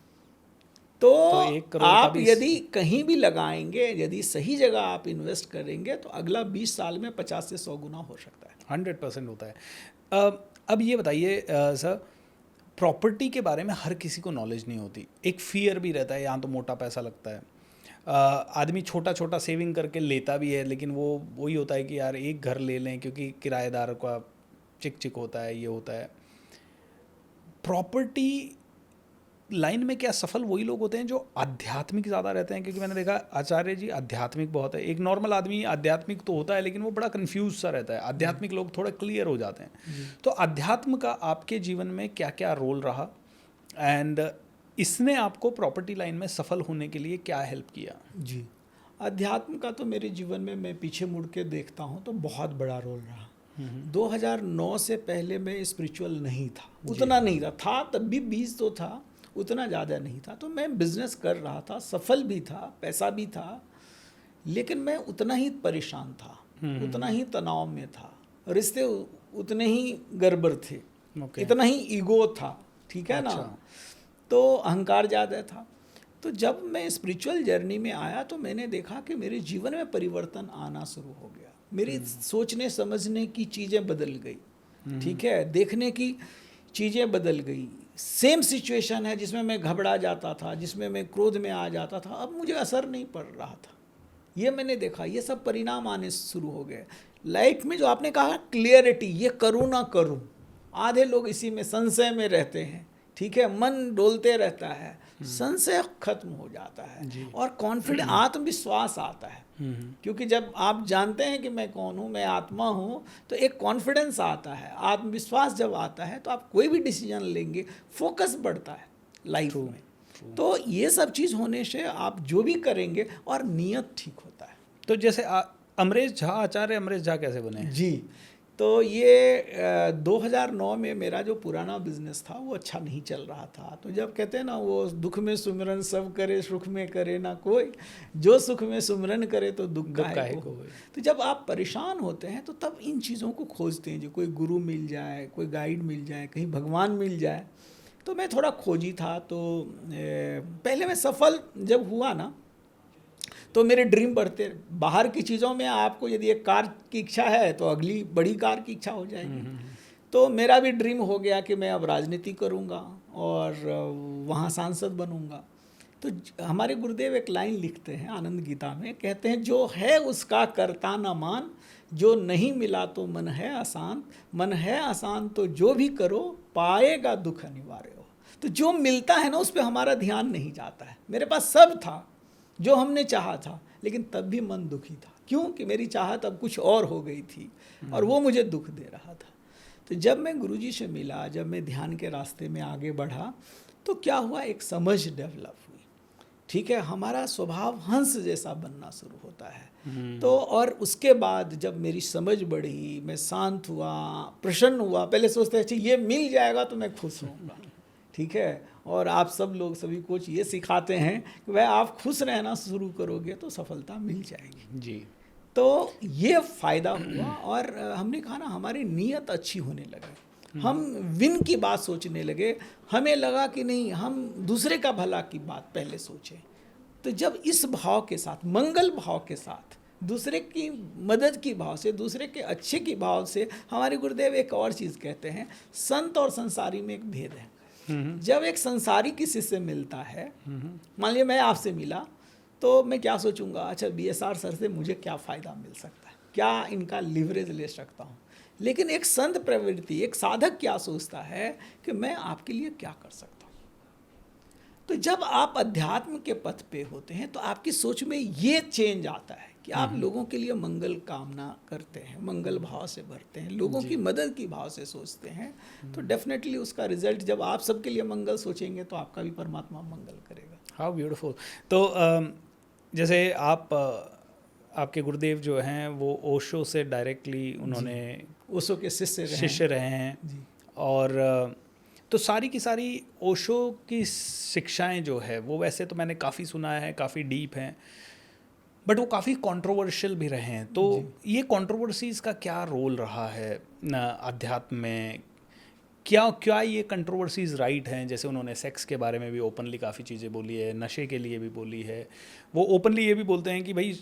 तो 1 करोड़ का आप भी यदि कहीं भी लगाएंगे, यदि सही जगह आप इन्वेस्ट करेंगे तो अगला 20 साल में 50 से 100 गुना हो सकता है। 100% होता है। अब ये बताइए सर, प्रॉपर्टी के बारे में हर किसी को नॉलेज नहीं होती, एक फियर भी रहता है, यहाँ तो मोटा पैसा लगता है। आदमी छोटा छोटा सेविंग करके लेता भी है, लेकिन वो वही होता है कि यार एक घर ले लें क्योंकि किराएदार का चिक चिक होता है, ये होता है। प्रॉपर्टी लाइन में क्या सफल वही लोग होते हैं जो आध्यात्मिक ज़्यादा रहते हैं? क्योंकि मैंने देखा आचार्य जी आध्यात्मिक बहुत है, एक नॉर्मल आदमी आध्यात्मिक तो होता है लेकिन वो बड़ा कंफ्यूज सा रहता है, आध्यात्मिक लोग थोड़ा क्लियर हो जाते हैं। तो अध्यात्म का आपके जीवन में क्या क्या रोल रहा, एंड इसने आपको प्रॉपर्टी लाइन में सफल होने के लिए क्या हेल्प किया? जी, अध्यात्म का तो मेरे जीवन में मैं पीछे मुड़ के देखता हूँ तो बहुत बड़ा रोल रहा। 2009 से पहले मैं स्पिरिचुअल नहीं था, उतना नहीं था तब भी 20 तो था, उतना ज़्यादा नहीं था। तो मैं बिजनेस कर रहा था, सफल भी था, पैसा भी था, लेकिन मैं उतना ही परेशान था, उतना ही तनाव में था, रिश्ते उतने ही गड़बड़ थे, इतना ही ईगो था, ठीक है ना, तो अहंकार ज़्यादा था। तो जब मैं स्पिरिचुअल जर्नी में आया तो मैंने देखा कि मेरे जीवन में परिवर्तन आना शुरू हो गया, मेरी सोचने समझने की चीज़ें बदल गई, ठीक है, देखने की चीज़ें बदल गई। सेम सिचुएशन है जिसमें मैं घबरा जाता था, जिसमें मैं क्रोध में आ जाता था, अब मुझे असर नहीं पड़ रहा था। ये मैंने देखा, ये सब परिणाम आने शुरू हो गए लाइफ में। जो आपने कहा क्लियरिटी, ये करूँ ना करूँ, आधे लोग इसी में संशय में रहते हैं, ठीक है, मन डोलते रहता है, संशय खत्म हो जाता है और कॉन्फिडेंस, आत्मविश्वास आता है। क्योंकि जब आप जानते हैं कि मैं कौन हूँ, मैं आत्मा हूँ, तो एक कॉन्फिडेंस आता है, आत्मविश्वास जब आता है तो आप कोई भी डिसीजन लेंगे, फोकस बढ़ता है लाइफ में। तो ये सब चीज़ होने से आप जो भी करेंगे और नियत ठीक होता है। तो जैसे अमरेश झा, आचार्य अमरेश झा कैसे बने? जी, तो ये 2009 में मेरा जो पुराना बिजनेस था वो अच्छा नहीं चल रहा था। तो जब कहते हैं ना, वो दुख में सुमिरन सब करे, सुख में करे ना कोई, जो सुख में सुमिरन करे तो दुख काहे को। तो जब आप परेशान होते हैं तो तब इन चीज़ों को खोजते हैं, जो कोई गुरु मिल जाए, कोई गाइड मिल जाए, कहीं भगवान मिल जाए। तो मैं थोड़ा खोजी था। तो पहले मैं सफल जब हुआ ना तो मेरे ड्रीम बढ़ते। बाहर की चीज़ों में आपको यदि एक कार की इच्छा है तो अगली बड़ी कार की इच्छा हो जाएगी। तो मेरा भी ड्रीम हो गया कि मैं अब राजनीति करूँगा और वहाँ सांसद बनूँगा। तो हमारे गुरुदेव एक लाइन लिखते हैं आनंद गीता में, कहते हैं, जो है उसका करता न मान, जो नहीं मिला तो मन है आसान, मन है आसान तो जो भी करो पाएगा दुख अनिवार्य हो। तो जो मिलता है ना उस पर हमारा ध्यान नहीं जाता है। मेरे पास सब था जो हमने चाहा था, लेकिन तब भी मन दुखी था। क्यों? कि मेरी चाहत अब कुछ और हो गई थी और वो मुझे दुख दे रहा था। तो जब मैं गुरुजी से मिला, जब मैं ध्यान के रास्ते में आगे बढ़ा, तो क्या हुआ, एक समझ डेवलप हुई, ठीक है, हमारा स्वभाव हंस जैसा बनना शुरू होता है। तो और उसके बाद जब मेरी समझ बढ़ी, मैं शांत हुआ, प्रसन्न हुआ। पहले सोचते हैं ये मिल जाएगा तो मैं खुश होऊंगा, ठीक है, और आप सब लोग, सभी कोच ये सिखाते हैं कि भाई आप खुश रहना शुरू करोगे तो सफलता मिल जाएगी जी। तो ये फ़ायदा हुआ। और हमने कहा ना, हमारी नीयत अच्छी होने लगी, हम विन की बात सोचने लगे। हमें लगा कि नहीं, हम दूसरे का भला की बात पहले सोचें। तो जब इस भाव के साथ, मंगल भाव के साथ, दूसरे की मदद की भाव से, दूसरे के अच्छे की भाव से, हमारे गुरुदेव एक और चीज़ कहते हैं, संत और संसारी में एक भेद है। जब एक संसारी किसी से मिलता है, मान लिया मैं आपसे मिला, तो मैं क्या सोचूंगा, अच्छा BSR सर से मुझे क्या फ़ायदा मिल सकता है, क्या इनका लिवरेज ले सकता हूँ। लेकिन एक संत प्रवृत्ति, एक साधक क्या सोचता है कि मैं आपके लिए क्या कर सकता हूँ। तो जब आप अध्यात्म के पथ पे होते हैं तो आपकी सोच में ये चेंज आता है कि आप लोगों के लिए मंगल कामना करते हैं, मंगल भाव से भरते हैं, लोगों की मदद की भाव से सोचते हैं। तो डेफिनेटली उसका रिजल्ट, जब आप सबके लिए मंगल सोचेंगे तो आपका भी परमात्मा मंगल करेगा। How beautiful. तो जैसे आपके गुरुदेव जो हैं वो ओशो से डायरेक्टली, उन्होंने ओशो के शिष्य रहे हैं जी। और तो सारी की सारी ओशो की शिक्षाएं जो है वो, वैसे तो मैंने काफ़ी सुना है, काफ़ी डीप हैं। बट वो काफ़ी कंट्रोवर्शियल भी रहे हैं, तो ये कंट्रोवर्सीज का क्या रोल रहा है अध्यात्म में? क्या ये कंट्रोवर्सीज राइट हैं? जैसे उन्होंने सेक्स के बारे में भी ओपनली काफ़ी चीज़ें बोली है, नशे के लिए भी बोली है, वो ओपनली ये भी बोलते हैं कि भाई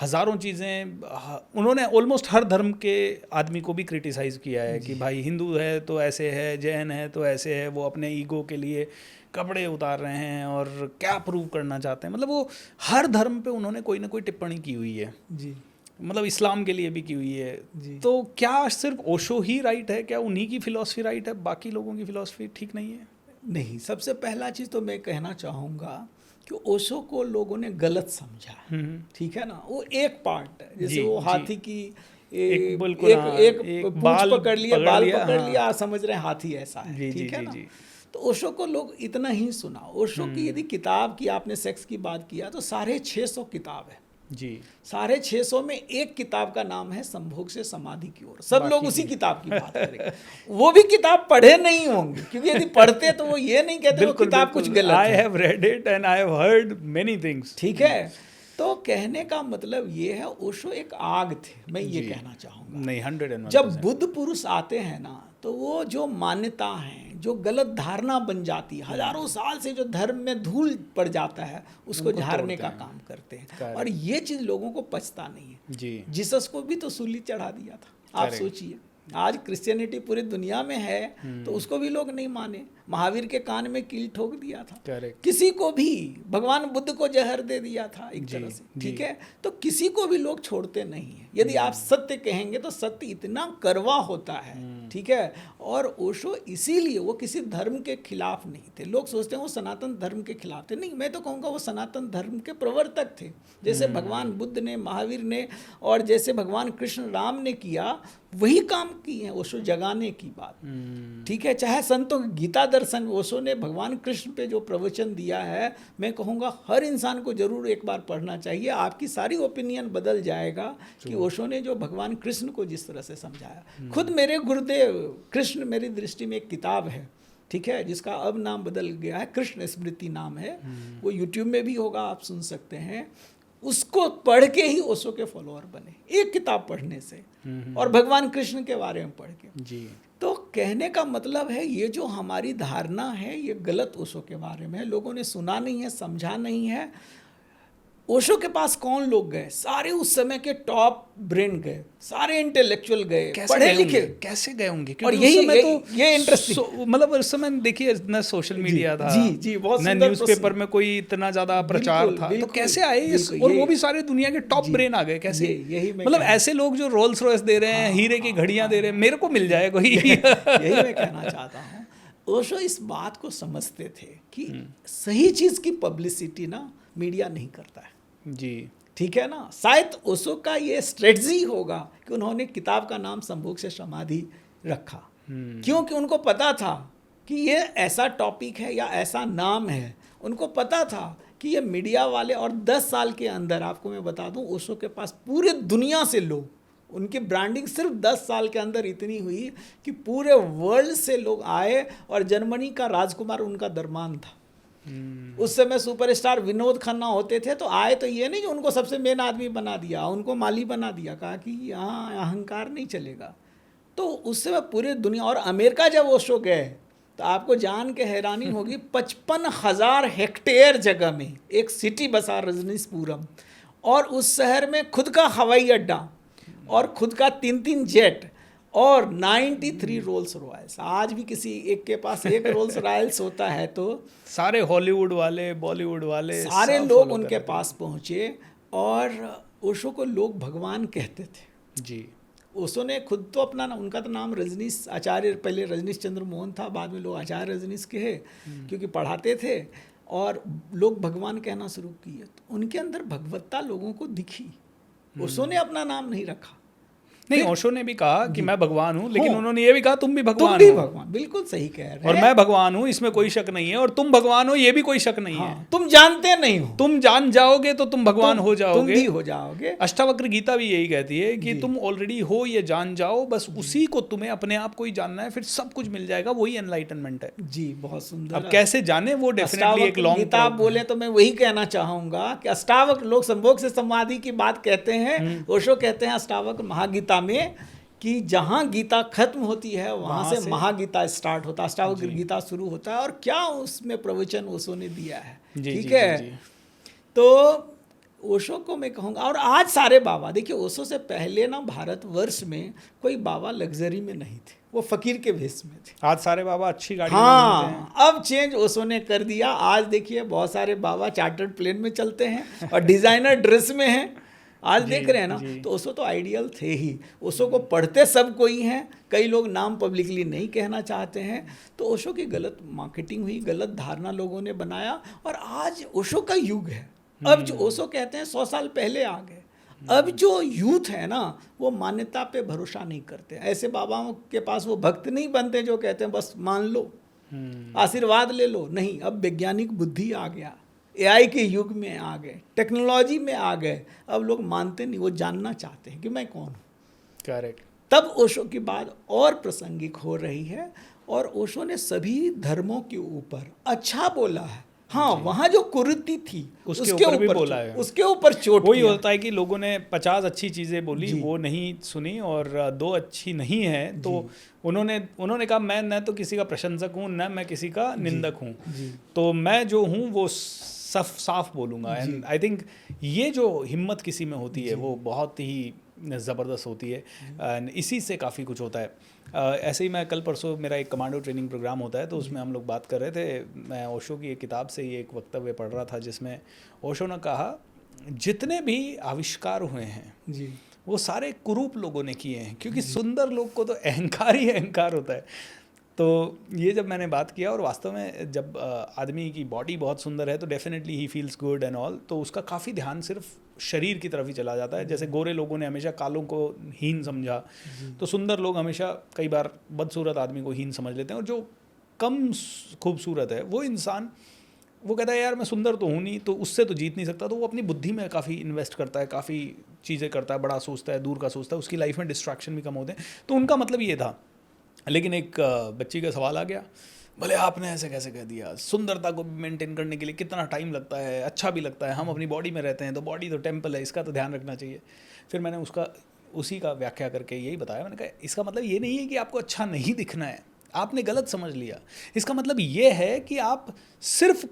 हज़ारों चीज़ें, उन्होंने ऑलमोस्ट हर धर्म के आदमी को भी क्रिटिसाइज़ किया है कि भाई हिंदू है तो ऐसे है, जैन है तो ऐसे है, वो अपने ईगो के लिए कपड़े उतार रहे हैं और क्या प्रूव करना चाहते हैं। मतलब वो हर धर्म पे उन्होंने कोई ना कोई टिप्पणी की हुई है जी, मतलब इस्लाम के लिए भी की हुई है जी। तो क्या सिर्फ ओशो ही राइट है? क्या उन्हीं की फिलॉसफी राइट है, बाकी लोगों की फिलॉसफी ठीक नहीं है? नहीं, सबसे पहला चीज़ तो मैं कहना चाहूँगा कि ओशो को लोगों ने गलत समझा, ठीक है ना। वो एक पार्ट है, जैसे जी, वो जी। हाथी की एक बिल्कुल, एक हाँ, एक एक पूंछ बाल पकड़ लिया, पकड़ बाल लिया, पकड़ हाँ। लिया, समझ रहे हैं हाथी ऐसा है, जी, ठीक जी, है जी, ना। जी। तो ओशो को लोग इतना ही सुना। ओशो की यदि किताब की आपने सेक्स की बात किया तो 650 किताब है। जी 650 में एक किताब का नाम है संभोग से समाधि की ओर। सब लोग उसी किताब की बात करेंगे। वो भी किताब पढ़े नहीं होंगे, क्योंकि यदि पढ़ते तो वो ये नहीं कहते वो किताब कुछ गलत आई है, have read it and I have heard many things. ठीक है। तो कहने का मतलब ये है, ओशो एक आग थे, मैं ये जी। कहना चाहूँगा। नहीं 101%। जब बुद्ध पुरुष आते हैं ना, तो वो जो मान्यता है, जो गलत धारणा बन जाती है, हजारों साल से जो धर्म में धूल पड़ जाता है, उसको उनको झाड़ने तोड़ते का हैं। काम करते हैं। Correct. और ये चीज़ लोगों को पचता नहीं है। जी जीसस को भी तो सूली चढ़ा दिया था। आप Correct. सोचिए, आज क्रिश्चियनिटी पूरी दुनिया में है तो उसको भी लोग नहीं माने। महावीर के कान में कील ठोक दिया था। करेक्ट। किसी को भी, भगवान बुद्ध को जहर दे दिया था एक जी, तरह से, जी। ठीक है। तो किसी को भी लोग छोड़ते नहीं हैं। यदि आप सत्य कहेंगे तो सत्य इतना कड़वा होता है, ठीक है। और ओशो इसीलिए वो किसी धर्म के खिलाफ नहीं थे। लोग सोचते हैं वो सनातन धर्म के खिलाफ थे, नहीं, मैं तो कहूँगा वो सनातन धर्म के प्रवर्तक थे। जैसे भगवान बुद्ध ने, महावीर ने, और जैसे भगवान कृष्ण राम ने किया, वही काम किए हैं ओशो, जगाने की बात, ठीक है। चाहे संतों गीता दर्शन, ओशो ने भगवान कृष्ण पे जो प्रवचन दिया है, मैं कहूँगा हर इंसान को जरूर एक बार पढ़ना चाहिए। आपकी सारी ओपिनियन बदल जाएगा कि ओशो ने जो भगवान कृष्ण को जिस तरह से समझाया। खुद मेरे गुरुदेव कृष्ण मेरी दृष्टि में एक किताब है, ठीक है, जिसका अब नाम बदल गया है, कृष्ण स्मृति नाम है। वो यूट्यूब में भी होगा, आप सुन सकते हैं। उसको पढ़ के ही ओशो के फॉलोअर बने, एक किताब पढ़ने से, और भगवान कृष्ण के बारे में पढ़ के। जी तो कहने का मतलब है, ये जो हमारी धारणा है ये गलत ओशो के बारे में है। लोगों ने सुना नहीं है, समझा नहीं है। ओशो के पास कौन लोग गए? सारे उस समय के टॉप ब्रेन गए, सारे इंटेलेक्चुअल गए, कैसे पढ़े गए लिखे। होंगे? कैसे गए होंगे? और क्योंकि यही उस समय तो ये इंटरेस्टिंग, मतलब उस समय देखिए न सोशल मीडिया था, जी, जी, बहुत न सुंदर न्यूज़पेपर प्रश्न। में कोई इतना ज्यादा प्रचार बिल्कुल, था, तो बिल्कुल, कैसे आए बिल्कुल, और वो यही- भी सारे दुनिया के टॉप जी, ब्रेन आ गए कैसे? यही मैं मतलब कहना- ऐसे लोग जो रोल्स रॉयस दे रहे हैं, हीरे की घड़ियां दे रहे हैं, मेरे को मिल जाए कोई। यही मैं कहना चाहता हूँ। ओशो इस बात को समझते थे कि सही चीज़ की पब्लिसिटी ना मीडिया नहीं करता है, जी ठीक है ना। शायद ओशो का ये स्ट्रेटजी होगा कि उन्होंने किताब का नाम संभोग से समाधि रखा, क्योंकि उनको पता था कि ये ऐसा टॉपिक है या ऐसा नाम है। उनको पता था कि ये मीडिया वाले, और 10 साल के अंदर आपको मैं बता दूं, ओशो के पास पूरे दुनिया से लोग, उनकी ब्रांडिंग सिर्फ 10 साल के अंदर इतनी हुई कि पूरे वर्ल्ड से लोग आए, और जर्मनी का राजकुमार उनका दरमान था। उस समय सुपरस्टार विनोद खन्ना होते थे, तो आए तो ये नहीं कि उनको सबसे मेन आदमी बना दिया, उनको माली बना दिया, कहा कि यहाँ अहंकार नहीं चलेगा। तो उस समय पूरी दुनिया, और अमेरिका जब वो शो गए तो आपको जान के हैरानी होगी, 55,000 हेक्टेयर जगह में एक सिटी बसा रजनीशपुरम, और उस शहर में खुद का हवाई अड्डा और खुद का 3-3 जेट और 93 रोल्स रॉयल्स। आज भी किसी एक के पास एक रोल्स रॉयल्स होता है तो सारे हॉलीवुड वाले, बॉलीवुड वाले, सारे सब लोग follow उनके कर पास पहुंचे, और ओशो को लोग भगवान कहते थे। रहे हैं। जी ओशो ने खुद तो अपना उनका तो नाम रजनीश आचार्य, पहले रजनीश चंद्र मोहन था, बाद में लोग आचार्य रजनीश कहे, क्योंकि पढ़ाते थे, और लोग भगवान कहना शुरू किए। तो उनके अंदर भगवत्ता लोगों को दिखी। ओशो ने अपना नाम नहीं रखा, नहीं, ओशो ने भी कहा कि मैं भगवान हूँ, लेकिन उन्होंने ये भी कहा तुम भी तुम भगवान भी हो, भगवान, बिल्कुल सही कह रहे और हैं। मैं भगवान हूँ, इसमें कोई शक नहीं है, और तुम भगवान हो ये भी कोई शक नहीं है। हाँ, तुम जानते नहीं हो, तुम जान जाओगे तो तुम भगवान हो तुम जाओगे। भी हो जाओगे। अष्टावक्र गीता भी यही कहती है कि जी। तुम ऑलरेडी हो ये जान जाओ, बस उसी को तुम्हें अपने आप को ही जानना है, फिर सब कुछ मिल जाएगा, वही एनलाइटनमेंट है। जी, बहुत सुंदर। अब कैसे जाने वो डेफिनेटली एक अष्टावक्र लॉन्ग गीता बोले तो मैं वही कहना चाहूंगा कि अष्टावक्र लोग संभोग से समाधि की बात कहते हैं, ओशो कहते हैं अष्टावक्र महागीता में कि जहाँ गीता खत्म होती है वहाँ से महागीता स्टार्ट होता है, अष्टावक्र गीता शुरू होता है। और क्या उसमें प्रवचन ओशो ने दिया है, ठीक है। तो ओशो को मैं कहूँगा, और आज सारे बाबा देखिए, ओशो से पहले ना भारतवर्ष में कोई बाबा लग्जरी में नहीं थे, वो फकीर के भेष में थे। आज सारे बाबा अच्छी गाड़ी में घूमते हैं। हाँ, अब चेंज ओशो ने कर दिया। आज देखिए बहुत सारे बाबा चार्टर्ड प्लेन में चलते हैं और डिजाइनर ड्रेस में हैं। आज देख रहे हैं ना, तो ओशो तो आइडियल थे ही। ओशो को पढ़ते सब कोई हैं, कई लोग नाम पब्लिकली नहीं कहना चाहते हैं। तो ओशो की गलत मार्केटिंग हुई, गलत धारणा लोगों ने बनाया, और आज ओशो का युग है। अब जो ओशो कहते हैं 100 साल पहले आ गए। अब जो यूथ है ना, वो मान्यता पे भरोसा नहीं करते। ऐसे बाबाओं के पास वो भक्त नहीं बनते जो कहते हैं बस मान लो, आशीर्वाद ले लो। नहीं, अब वैज्ञानिक बुद्धि आ गया, एआई के युग में आ गए, टेक्नोलॉजी में आ गए। अब लोग मानते नहीं, वो जानना चाहते हैं कि मैं कौन हूँ। करेक्ट। तब ओशो की बात और प्रासंगिक हो रही है, और ओशो ने सभी धर्मों के ऊपर अच्छा बोला है। हाँ, वहाँ जो कुरीति थी उसके ऊपर भी बोला है, उसके ऊपर चोट वही किया। होता है कि लोगों ने 50 अच्छी चीज़ें बोली, वो नहीं सुनी, और 2 अच्छी नहीं है, तो उन्होंने कहा मैं न तो किसी का प्रशंसक हूँ, न मैं किसी का निंदक हूँ, तो मैं जो हूँ वो साफ बोलूँगा। एंड आई थिंक ये जो हिम्मत किसी में होती है वो बहुत ही ज़बरदस्त होती है, एंड इसी से काफ़ी कुछ होता है। ऐसे ही मैं कल परसों मेरा एक कमांडो ट्रेनिंग प्रोग्राम होता है, तो उसमें हम लोग बात कर रहे थे। मैं ओशो की एक किताब से ही एक वक्तव्य पढ़ रहा था, जिसमें ओशो ने कहा जितने भी आविष्कार हुए हैं जी, वो सारे कुरूप लोगों ने किए हैं, क्योंकि सुंदर लोग को तो अहंकार ही अहंकार होता है। तो ये जब मैंने बात किया, और वास्तव में जब आदमी की बॉडी बहुत सुंदर है तो definitely he feels good and all, तो उसका काफ़ी ध्यान सिर्फ शरीर की तरफ ही चला जाता है। जैसे गोरे लोगों ने हमेशा कालों को हीन समझा, तो सुंदर लोग हमेशा कई बार बदसूरत आदमी को हीन समझ लेते हैं, और जो कम खूबसूरत है वो इंसान, वो कहता है यार मैं सुंदर तो हूँ नहीं, तो उससे तो जीत नहीं सकता, तो वो अपनी बुद्धि में काफ़ी इन्वेस्ट करता है, काफ़ी चीज़ें करता है, बड़ा सोचता है, दूर का सोचता है, उसकी लाइफ में डिस्ट्रैक्शन भी कम होते हैं। तो उनका मतलब ये था। लेकिन एक बच्ची का सवाल आ गया, भले आपने ऐसे कैसे कह दिया, सुंदरता को मेंटेन करने के लिए कितना टाइम लगता है, अच्छा भी लगता है, हम अपनी बॉडी में रहते हैं, तो बॉडी तो टेम्पल है, इसका तो ध्यान रखना चाहिए। फिर मैंने उसी का व्याख्या करके यही बताया, मैंने कहा इसका मतलब ये नहीं है कि आपको अच्छा नहीं दिखना है, आपने गलत समझ लिया। इसका मतलब ये है कि आप सिर्फ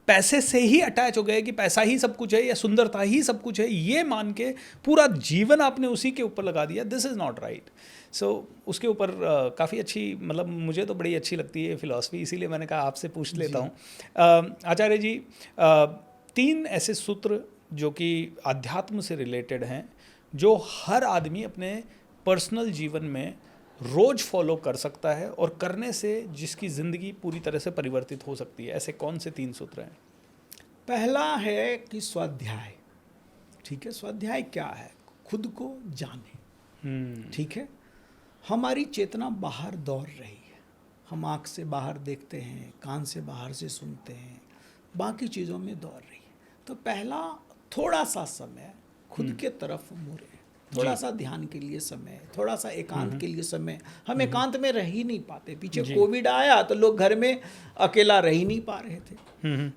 पैसे से ही अटैच हो गए कि पैसा ही सब कुछ है या सुंदरता ही सब कुछ है, ये मान के पूरा जीवन आपने उसी के ऊपर लगा दिया। This is not right. So उसके ऊपर काफ़ी अच्छी, मतलब मुझे तो बड़ी अच्छी लगती है फिलॉसफी, इसीलिए मैंने कहा आपसे पूछ लेता हूँ। आचार्य जी, 3 ऐसे सूत्र जो कि अध्यात्म से रिलेटेड हैं, जो हर आदमी अपने पर्सनल जीवन में रोज फॉलो कर सकता है, और करने से जिसकी ज़िंदगी पूरी तरह से परिवर्तित हो सकती है, ऐसे कौन से 3 सूत्र हैं? पहला है कि स्वाध्याय। ठीक है, स्वाध्याय क्या है? खुद को जाने। ठीक है, हमारी चेतना बाहर दौड़ रही है, हम आँख से बाहर देखते हैं, कान से बाहर से सुनते हैं, बाकी चीज़ों में दौड़ रही है। तो पहला, थोड़ा सा समय खुद के तरफ मुड़े, थोड़ा सा ध्यान के लिए समय, थोड़ा सा एकांत के लिए समय। हम एकांत में रह ही नहीं पाते। पीछे कोविड आया तो लोग घर में अकेला रह ही नहीं पा रहे थे।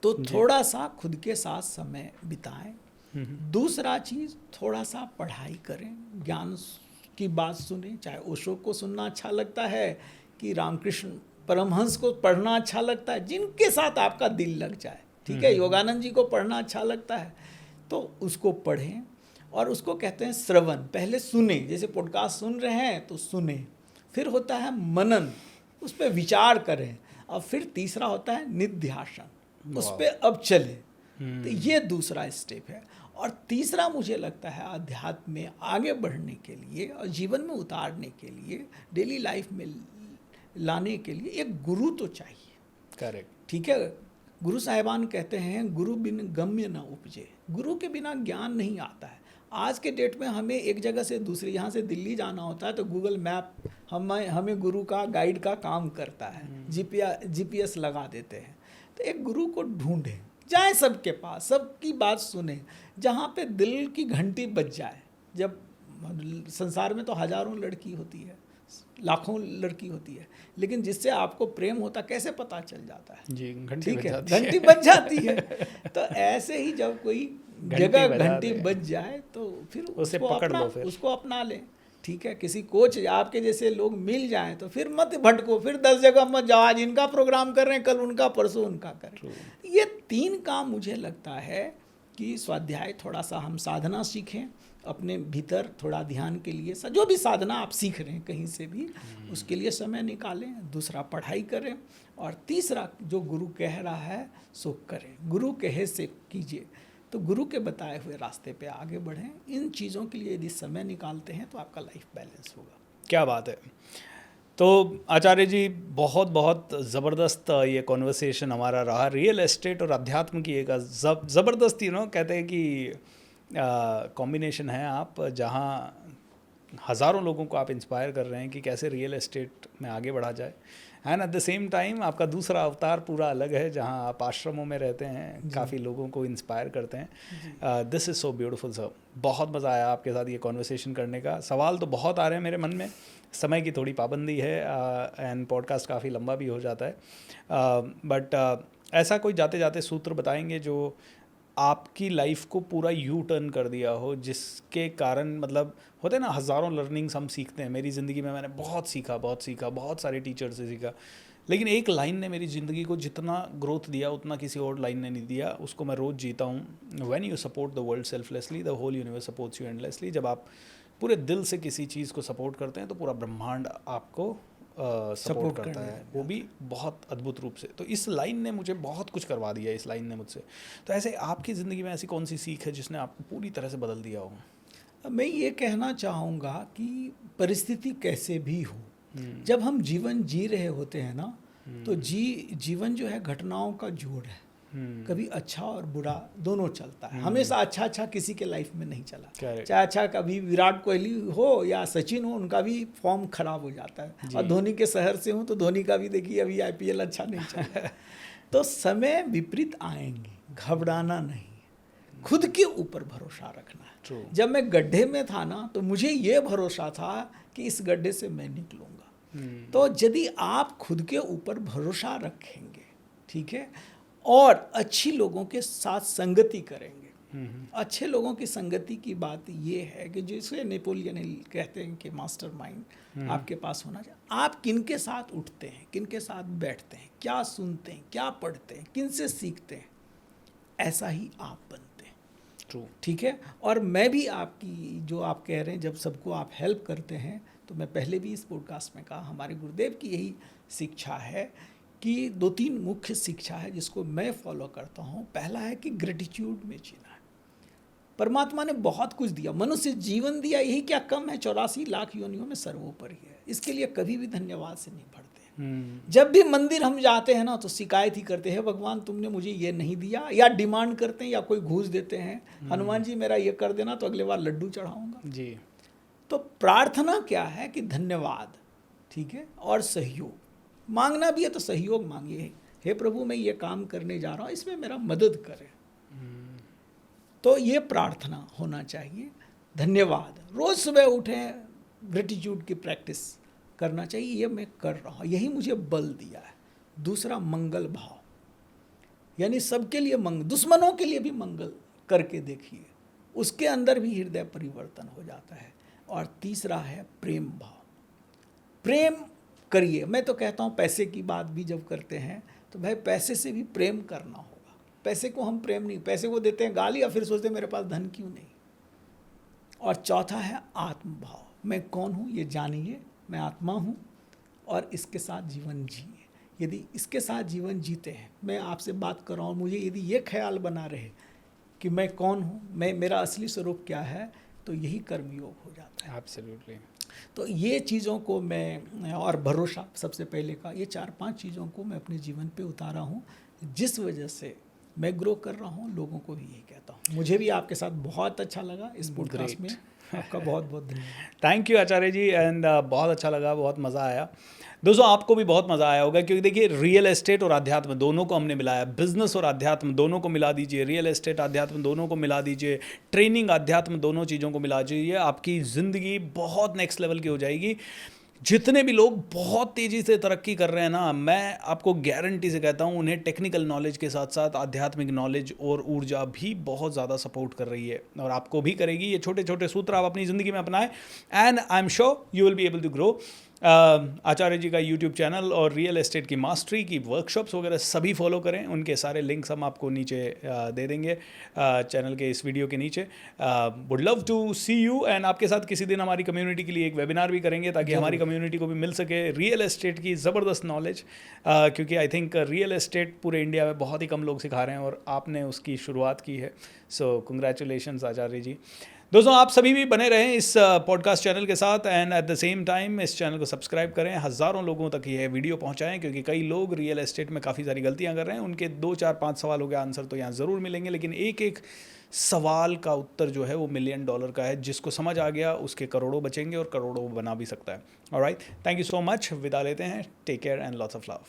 तो थोड़ा सा खुद के साथ समय बिताएं। दूसरा चीज़, थोड़ा सा पढ़ाई करें, ज्ञान की बात सुने। चाहे ओशो को सुनना अच्छा लगता है कि रामकृष्ण परमहंस को पढ़ना अच्छा लगता है, जिनके साथ आपका दिल लग जाए। ठीक है, योगानंद जी को पढ़ना अच्छा लगता है तो उसको पढ़ें। और उसको कहते हैं श्रवण। पहले सुने, जैसे पॉडकास्ट सुन रहे हैं तो सुने, फिर होता है मनन, उस पर विचार करें, और फिर तीसरा होता है निध्यासन, उस पर अब चले। तो ये दूसरा स्टेप है। और तीसरा मुझे लगता है अध्यात्म में आगे बढ़ने के लिए और जीवन में उतारने के लिए, डेली लाइफ में लाने के लिए एक गुरु तो चाहिए। करेक्ट। ठीक है, गुरु साहिबान कहते हैं गुरु बिन गम्य न उपजे। गुरु के बिना ज्ञान नहीं आता है। आज के डेट में हमें एक जगह से दूसरी, यहाँ से दिल्ली जाना होता है तो गूगल मैप हमें गुरु का गाइड का काम करता है, जीपीएस लगा देते हैं। तो एक गुरु को ढूंढें, जाएं सबके पास, सबकी बात सुने, जहाँ पे दिल की घंटी बज जाए। जब संसार में तो हजारों लड़की होती है, लाखों लड़की होती है, लेकिन जिससे आपको प्रेम होता कैसे पता चल जाता है? जी, घंटी ठीक बज है, जाती है। घंटी बज जाती है। तो ऐसे ही जब कोई जगह बजा घंटी दे। बज जाए तो फिर उसे उसको पकड़ अपना लो फिर। उसको अपना लें। ठीक है, किसी कोच आपके जैसे लोग मिल जाएं तो फिर मत भटको, फिर 10 जगह मत जाओ, आज इनका प्रोग्राम कर रहे हैं, कल उनका, परसों उनका करें। ये 3 काम मुझे लगता है कि स्वाध्याय, थोड़ा सा हम साधना सीखें, अपने भीतर थोड़ा ध्यान के लिए, जो भी साधना आप सीख रहे हैं कहीं से भी, उसके लिए समय निकालें। दूसरा पढ़ाई करें, और तीसरा जो गुरु कह रहा है सो करें, गुरु कहे से कीजिए। तो गुरु के बताए हुए रास्ते पे आगे बढ़ें। इन चीज़ों के लिए यदि समय निकालते हैं तो आपका लाइफ बैलेंस होगा। क्या बात है। तो आचार्य जी, बहुत बहुत ज़बरदस्त ये कॉन्वर्सेशन हमारा रहा। रियल एस्टेट और अध्यात्म की एक ज़बरदस्त कहते हैं कि कॉम्बिनेशन है आप, जहाँ हज़ारों लोगों को आप इंस्पायर कर रहे हैं कि कैसे रियल एस्टेट में आगे बढ़ा जाए। And at the same time आपका दूसरा अवतार पूरा अलग है, जहाँ आप आश्रमों में रहते हैं, काफ़ी लोगों को इंस्पायर करते हैं। This is so beautiful sir. बहुत मज़ा आया आपके साथ ये कॉन्वर्सेशन करने का। सवाल तो बहुत आ रहे हैं मेरे मन में, समय की थोड़ी पाबंदी है एंड पॉडकास्ट काफ़ी लंबा भी हो जाता है। बट ऐसा कोई जाते जाते सूत्र बताएंगे जो आपकी लाइफ को पूरा यू टर्न कर दिया हो, जिसके कारण, मतलब होते हैं ना हज़ारों लर्निंग्स हम सीखते हैं। मेरी ज़िंदगी में मैंने बहुत सीखा, बहुत सारे टीचर से सीखा, लेकिन एक लाइन ने मेरी ज़िंदगी को जितना ग्रोथ दिया उतना किसी और लाइन ने नहीं दिया। उसको मैं रोज़ जीता हूँ। When you support the world selflessly, the whole universe supports you endlessly. जब आप पूरे दिल से किसी चीज़ को सपोर्ट करते हैं तो पूरा ब्रह्मांड आपको सपोर्ट करता है, वो भी बहुत अद्भुत रूप से। तो इस लाइन ने मुझे बहुत कुछ करवा दिया, इस लाइन ने मुझसे। तो ऐसे आपकी ज़िंदगी में ऐसी कौन सी सीख है जिसने आपको पूरी तरह से बदल दिया हो? मैं ये कहना चाहूँगा कि परिस्थिति कैसे भी हो, जब हम जीवन जी रहे होते हैं ना, तो जीवन जो है घटनाओं का जोड़ है। कभी अच्छा और बुरा दोनों चलता है। हमेशा अच्छा किसी के लाइफ में नहीं चला। चाहे अच्छा कभी विराट कोहली हो या सचिन हो, उनका भी फॉर्म खराब हो जाता है। और धोनी के शहर से हूँ तो धोनी का भी देखिए अभी IPL अच्छा नहीं चला। तो समय विपरीत आएंगे, घबराना नहीं, खुद के ऊपर भरोसा रखना है। जब मैं गड्ढे में था ना, तो मुझे ये भरोसा था कि इस गड्ढे से मैं निकलूंगा। तो यदि आप खुद के ऊपर भरोसा रखेंगे, ठीक है, और अच्छी लोगों के साथ संगति करेंगे। अच्छे लोगों की संगति की बात ये है कि जिसे नेपोलियन हिल कहते हैं कि मास्टरमाइंड आपके पास होना चाहिए। आप किन के साथ उठते हैं, किन के साथ बैठते हैं, क्या सुनते हैं, क्या पढ़ते हैं, किन से सीखते हैं, ऐसा ही आप बनते हैं। ट्रू, ठीक है। और मैं भी आपकी जो आप कह रहे हैं, जब सबको आप हेल्प करते हैं, तो मैं पहले भी इस पॉडकास्ट में कहा, हमारे गुरुदेव की यही शिक्षा है कि 2-3 मुख्य शिक्षा है जिसको मैं फॉलो करता हूँ। पहला है कि ग्रेटिट्यूड में जीना है। परमात्मा ने बहुत कुछ दिया, मनुष्य जीवन दिया, यही क्या कम है, 84 लाख योनियों में सर्वोपरि है। इसके लिए कभी भी धन्यवाद से नहीं भरते। जब भी मंदिर हम जाते हैं ना, तो शिकायत ही करते हैं, भगवान तुमने मुझे ये नहीं दिया, या डिमांड करते हैं, या कोई घूस देते हैं, हनुमान जी मेरा ये कर देना तो अगले बार लड्डू चढ़ाऊंगा जी। तो प्रार्थना क्या है कि धन्यवाद, ठीक है, और सहयोग मांगना भी है तो सहयोग मांगिए। हे प्रभु, मैं ये काम करने जा रहा हूँ, इसमें मेरा मदद करें। तो ये प्रार्थना होना चाहिए। धन्यवाद, रोज सुबह उठें, ग्रेटिट्यूड की प्रैक्टिस करना चाहिए, ये मैं कर रहा हूँ, यही मुझे बल दिया है। दूसरा, मंगल भाव, यानी सबके लिए मंगल, दुश्मनों के लिए भी मंगल करके देखिए, उसके अंदर भी हृदय परिवर्तन हो जाता है। और तीसरा है प्रेम भाव। प्रेम करिए। मैं तो कहता हूँ पैसे की बात भी जब करते हैं तो भाई पैसे से भी प्रेम करना होगा। पैसे को हम प्रेम नहीं, पैसे को देते हैं गाली या फिर सोचते हैं मेरे पास धन क्यों नहीं। और चौथा है आत्मभाव। मैं कौन हूँ ये जानिए, मैं आत्मा हूँ और इसके साथ जीवन जिए। यदि इसके साथ जीवन जीते हैं, मैं आपसे बात कर रहा हूँ, मुझे यदि ये ख्याल बना रहे कि मैं कौन हूँ, मेरा असली स्वरूप क्या है, तो यही कर्मयोग हो जाता है। एब्सोल्युटली। तो ये चीज़ों को मैं, और भरोसा सबसे पहले का, ये 4-5 चीज़ों को मैं अपने जीवन पे उतारा हूँ, जिस वजह से मैं ग्रो कर रहा हूँ, लोगों को भी यही कहता हूँ। मुझे भी आपके साथ बहुत अच्छा लगा इस पॉडकास्ट में। आपका बहुत बहुत धन्यवाद। Thank you Acharya ji, and बहुत अच्छा लगा, बहुत मज़ा आया। दोस्तों आपको भी बहुत मज़ा आया होगा, क्योंकि देखिए रियल एस्टेट और अध्यात्म दोनों को हमने मिलाया, बिजनेस और अध्यात्म दोनों को मिला दीजिए, रियल एस्टेट अध्यात्म दोनों को मिला दीजिए, ट्रेनिंग अध्यात्म दोनों चीज़ों को मिला दीजिए, आपकी ज़िंदगी बहुत नेक्स्ट लेवल की हो जाएगी। जितने भी लोग बहुत तेज़ी से तरक्की कर रहे हैं ना, मैं आपको गारंटी से कहता हूँ उन्हें टेक्निकल नॉलेज के साथ साथ आध्यात्मिक नॉलेज और ऊर्जा भी बहुत ज़्यादा सपोर्ट कर रही है, और आपको भी करेगी। ये छोटे छोटे सूत्र आप अपनी ज़िंदगी में अपनाएं, and I am sure you will be able to grow. Acharya ji का यूट्यूब चैनल और रियल एस्टेट की मास्टरी की वर्कशॉप्स वगैरह सभी फॉलो करें, उनके सारे लिंक्स हम आपको नीचे दे देंगे चैनल के इस वीडियो के नीचे। Would love to see you, and आपके साथ किसी दिन हमारी कम्युनिटी के लिए एक वेबिनार भी करेंगे, ताकि हमारी कम्युनिटी को भी मिल सके रियल एस्टेट की ज़बरदस्त नॉलेज, क्योंकि आई थिंक रियल एस्टेट पूरे इंडिया में बहुत ही कम लोग सिखा रहे हैं और आपने उसकी शुरुआत की है। सो कंग्रेचुलेशंस आचार्य जी। दोस्तों आप सभी भी बने रहें इस पॉडकास्ट चैनल के साथ, and at the same time इस चैनल को सब्सक्राइब करें, हज़ारों लोगों तक ये वीडियो पहुंचाएं, क्योंकि कई लोग रियल एस्टेट में काफ़ी सारी गलतियां कर रहे हैं। उनके 2 4 5 सवालों के आंसर तो यहाँ ज़रूर मिलेंगे, लेकिन एक एक सवाल का उत्तर जो है वो $1 मिलियन का है। जिसको समझ आ गया उसके करोड़ों बचेंगे और करोड़ों बना भी सकता है। Alright, thank you so much. विदा लेते हैं, take care and lots of love.